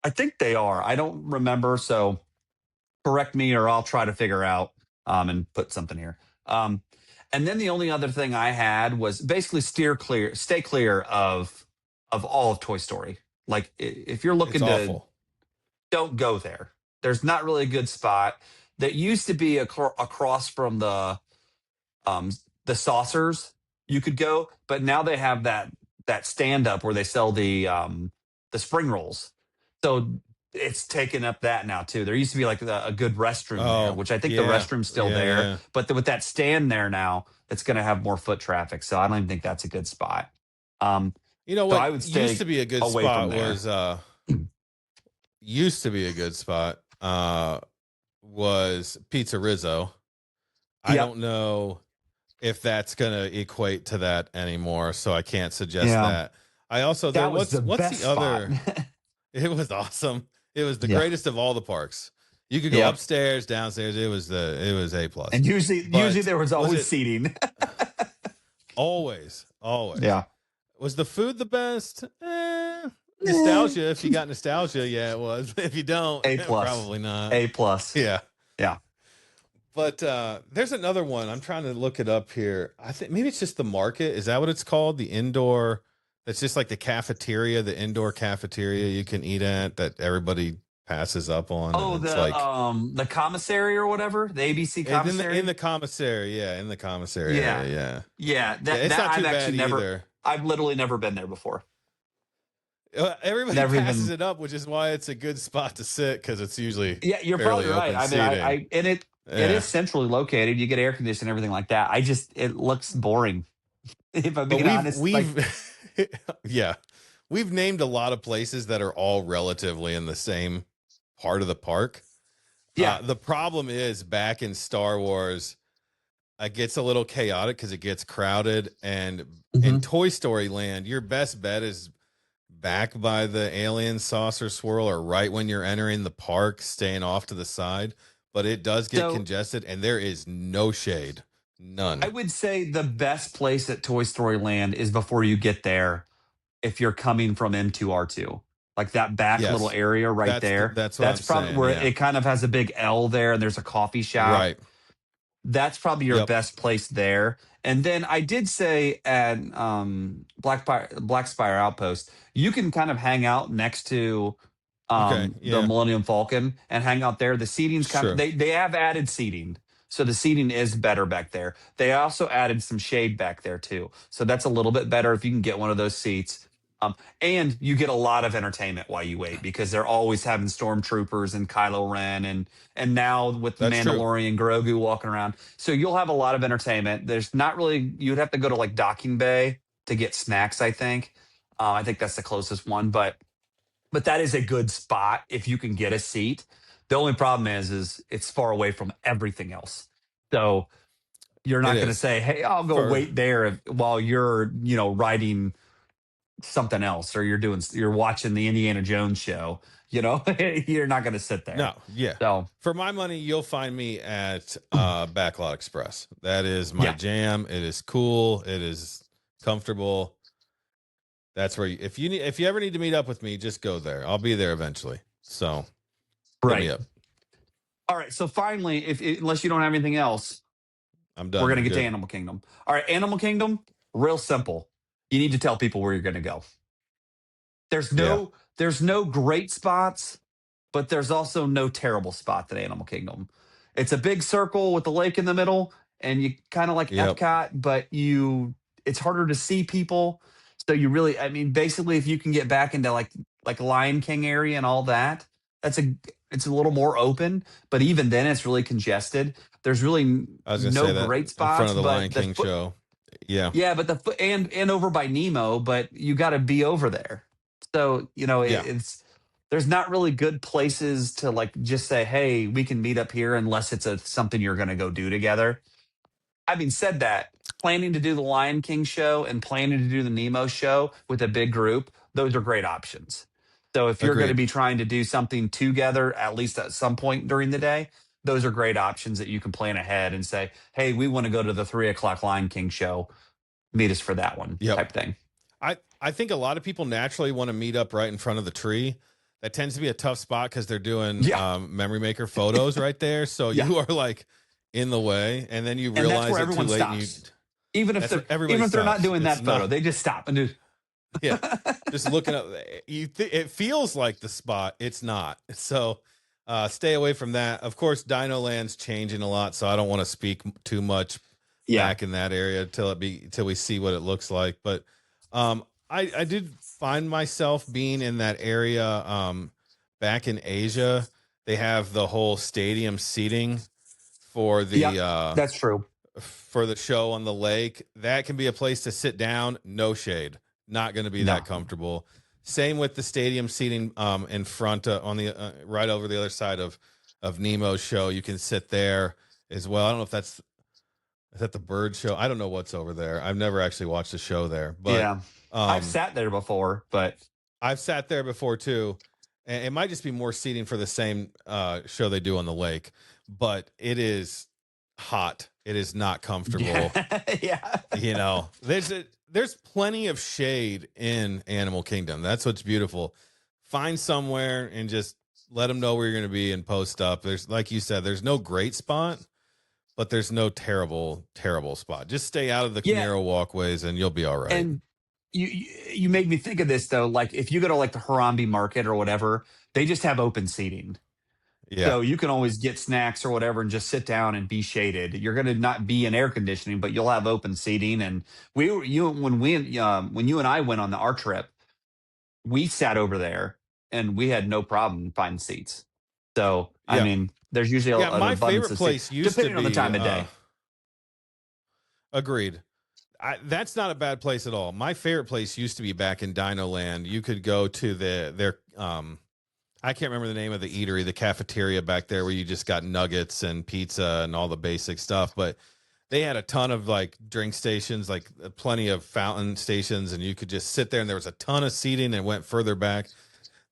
I think they are. I don't remember. So correct me, or I'll try to figure out and put something here. Um, and then the only other thing I had was basically stay clear of all of Toy Story. Like if you're It's looking to awful. don't go there. There's not really a good spot. That used to be across from um the saucers. You could go, but now they have that stand up where they sell the spring rolls. So it's taken up that now too. There used to be like a good restroom there, Oh, which I think the yeah. restroom's still Yeah, there, yeah. but with that stand there now, it's going to have more foot traffic. So I don't even think that's a good spot. Um, You know so what I would used to stay be a good away from spot there. was used to be a good spot was Pizza Rizzo. I Yep. don't know if that's going to equate to that anymore, so I can't suggest Yeah. that. I also there That was the what's the best spot. other. It was awesome. It was the Yeah. greatest of all the parks. You could go Yep. upstairs, downstairs. It was A plus. And usually But there was was always it seating. always? Yeah. Was the food the best? Nostalgia. If you got nostalgia, yeah, it was. If you don't, A plus. probably not. A plus. Yeah. Yeah. But there's another one. I'm trying to look it up here. I think maybe it's just the market. Is that what it's called? The indoor. It's just like the cafeteria, the indoor cafeteria you can eat at that everybody passes up on, and Oh, it's like the commissary or whatever, the ABC and in commissary. the commissary, yeah, in the commissary Yeah. area, yeah, Yeah. yeah. That It's that not I've too actually bad never either. I've literally never been there before. Everybody Never passes even it up, which is why it's a good spot to sit because it's usually Yeah, you're probably fairly right. open I mean, seating. I and it is Yeah, centrally located. You get air conditioning and everything like that. It looks boring. If I'm but being honest, like yeah, we've named a lot of places that are all relatively in the same part of the park. yeah. The problem is back in Star Wars, it gets a little chaotic because it gets crowded. And in Mhm. Toy Story Land, your best bet is back by the alien saucer swirl or right when you're entering the park, staying off to the side. But it does get So congested, and there is no shade, I none. would say the best place at Toy Story Land is before you get there if you're coming from M2R2. Like that back little Yes, area right there. that's what I'm That's probably saying. where Yeah, it kind of has a big L there and there's a coffee shop. right. That's probably your Yep. best place there. And then I did say at Black Spire Outpost, you can kind of hang out next to Okay. the Yeah. Millennium Falcon and hang out there. The seating's kind of Sure. they have added seating. So the seating is better back there. They also added some shade back there too. So that's a little bit better if you can get one of those seats. And you get a lot of entertainment while you wait because they're always having stormtroopers and Kylo Ren and now with the That's true. Mandalorian Grogu walking around. So you'll have a lot of entertainment. There's not really you'd have to go to like Docking Bay to get snacks, I think. I think that's the closest one, but that is a good spot if you can get a seat. The only problem is it's far away from everything else. So you're It not going to is say, "Hey, I'll go for wait there while you're, riding something else or you're watching the Indiana Jones show." You're not going to sit there. no. Yeah. So, For my money, you'll find me at Backlot Express. That is my yeah. jam. It is cool. It is comfortable. That's where if you ever need to meet up with me, just go there. I'll be there eventually. So hit me Right. up. All right. So finally, if unless you don't have anything else, I'm we're done. going to I'm get to good. Animal Kingdom. All right, Animal Kingdom, real simple. You need to tell people where you're going to go. Yeah. There's no great spots, but there's also no terrible spots at Animal Kingdom. It's a big circle with the lake in the middle, and you kind of like Yep. Epcot, but it's harder to see people. So you really, I mean, basically, if you can get back into like Lion King area and all that, that's a it's a little more open. But even then, it's really congested. There's really I was gonna no say that great in front spots, of the Lion but King show. Yeah. yeah, but and over by Nemo, but you got to be over there. So, Yeah. it's there's not really good places to like just say, "Hey, we can meet up here," unless it's a something you're going to go do together. Having said that, planning to do the Lion King show and planning to do the Nemo show with a big group, those are great options. So if you're going to Agreed. be trying to do something together, at least at some point during the day, those are great options that you can plan ahead and say, "Hey, we want to go to the 3 o'clock Lion King show. Meet us for that one," Yep. type thing. I think a lot of people naturally want to meet up right in front of the tree. That tends to be a tough spot because they're doing Yeah, memory maker photos right there. So yeah, you are like in the way, and then you and that's realize where it too everyone late, and you stops. Even if that's they're where everybody even if they're not stops. doing It's that photo, not. they just stop and do. Yeah, just looking up. It feels like the spot. It's not. So stay away from that. Of course, Dino Land's changing a lot, so I don't want to speak too much Yeah, back in that area till we see what it looks like. But I did find myself being in that area back in Asia. They have the whole stadium seating for yep, the that's true. show on the lake. That can be a place to sit down, no shade. Not going to be that No, comfortable. Same with the stadium seating in front on the right over the other side of Nemo's show. You can sit there as well. I don't know if that's is that the bird show. I don't know what's over there. I've never actually watched the show there, but yeah, I've um, sat there before, but I've sat there before too. And it might just be more seating for the same show they do on the lake, but it is hot. It is not yeah, comfortable. yeah, There's plenty of shade in Animal Kingdom. That's what's beautiful. Find somewhere and just let them know where you're going to be and post up. There's like you said, there's no great spot, but there's no terrible spot. Just stay out of the yeah. narrow walkways and you'll be all right. And you made me think of this though. Like if you go to like the Harambe Market or whatever, they just have open seating. Yeah. So you can always get snacks or whatever and just sit down and be shaded. You're going to not be in air conditioning, but you'll have open seating. And when you and I went on our trip, we sat over there and we had no problem finding seats. So I Yeah. mean, there's usually Yeah. an My abundance favorite of seats place used to depending on the be time of day. agreed. That's not a bad place at all. My favorite place used to be back in Dino Land. You could go to their I can't remember the name of the eatery, the cafeteria back there where you just got nuggets and pizza and all the basic stuff, but they had a ton of like drink stations, like plenty of fountain stations, and you could just sit there and there was a ton of seating and went further back.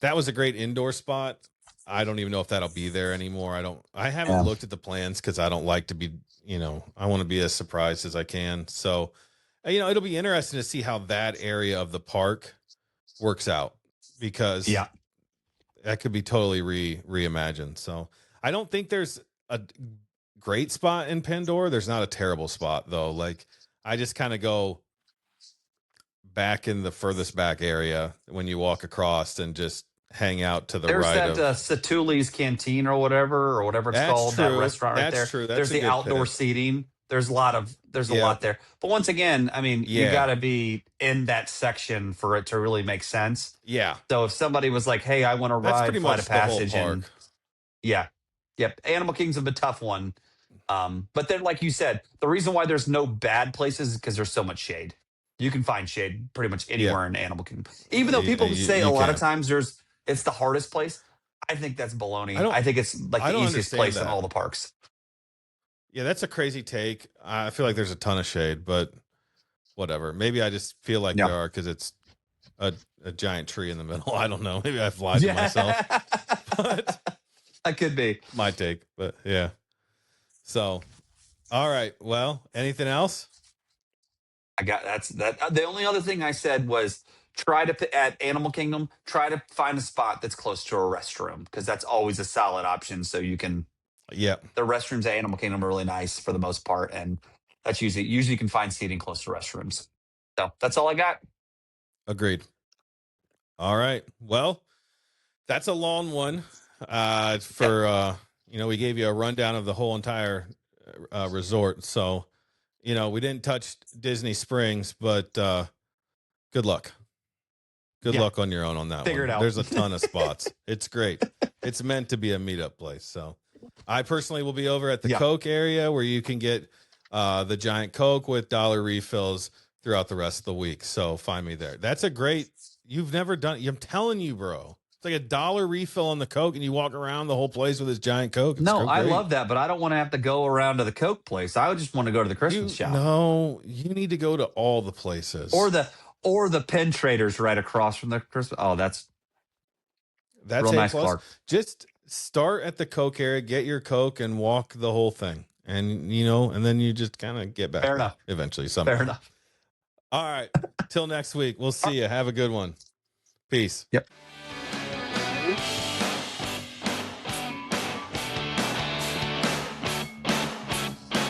That was a great indoor spot. I don't even know if that'll be there anymore. I haven't Yeah. looked at the plans because I don't like to be, I want to be as surprised as I can. So it'll be interesting to see how that area of the park works out because Yeah. that could be totally reimagined. So I don't think there's a great spot in Pandora. There's not a terrible spot though. Like I just kind of go back in the furthest back area when you walk across and just hang out to the There's right that of. Satuli's Canteen or whatever it's That's called, that true. restaurant right That's there. true. That's There's a the good outdoor pick. seating. There's a Yeah. lot there. But once again, I mean, you Yeah. got to be in that section for it to really make sense. Yeah. So if somebody was like, "Hey, I want to That's ride pretty Flight of much the whole Passage," and park. yeah, yep, Animal Kingdom's a tough one. But then, like you said, the reason why there's no bad places is because there's so much shade. You can find shade pretty much Yeah. anywhere in Animal Kingdom. Even though You, people you, say a you lot of can. times it's the hardest place, I think that's I baloney. don't I think it's like I the don't easiest understand place in that. all the parks. Yeah, that's a crazy take. I feel like there's a ton of shade, but whatever. Maybe I just feel like Yeah. there are because it's a giant tree in the middle. I don't know. Maybe I've lied to Yeah. myself, but That could be. my take. But yeah. So, all right. Well, anything else? I got that's that. The only other thing I said was at Animal Kingdom, try to find a spot that's close to a restroom because that's always a solid option. So you can Yeah. the restrooms at Animal Kingdom are really nice for the most part, and that's usually you can find seating close to restrooms. So that's all I got. Agreed. All right. Well, that's a long one. We gave you a rundown of the whole entire resort. So, we didn't touch Disney Springs, but good luck. Good luck on your own on that Figure one. it out. There's a ton of spots. It's great. It's meant to be a meetup place. So I personally will be over at the Coke area where you can get the giant Coke with dollar refills throughout the rest of the week. So find me there. That's a great, you've never done, I'm telling you, bro. It's like a dollar refill on the Coke and you walk around the whole place with this giant Coke. It's No, I great. love that, but I don't want to have to go around to the Coke place. I would just want to go to the Christmas shop. No, you need to go to all the places. Or the Penn Traders right across from the Christmas. Oh, that's real nice, Clark. Just start at the Coke area, get your Coke, and walk the whole thing. And, and then you just kind of get back. Fair enough. Eventually. Somehow. Fair enough. All right. Till next week. We'll see you. Have a good one. Peace. Yep.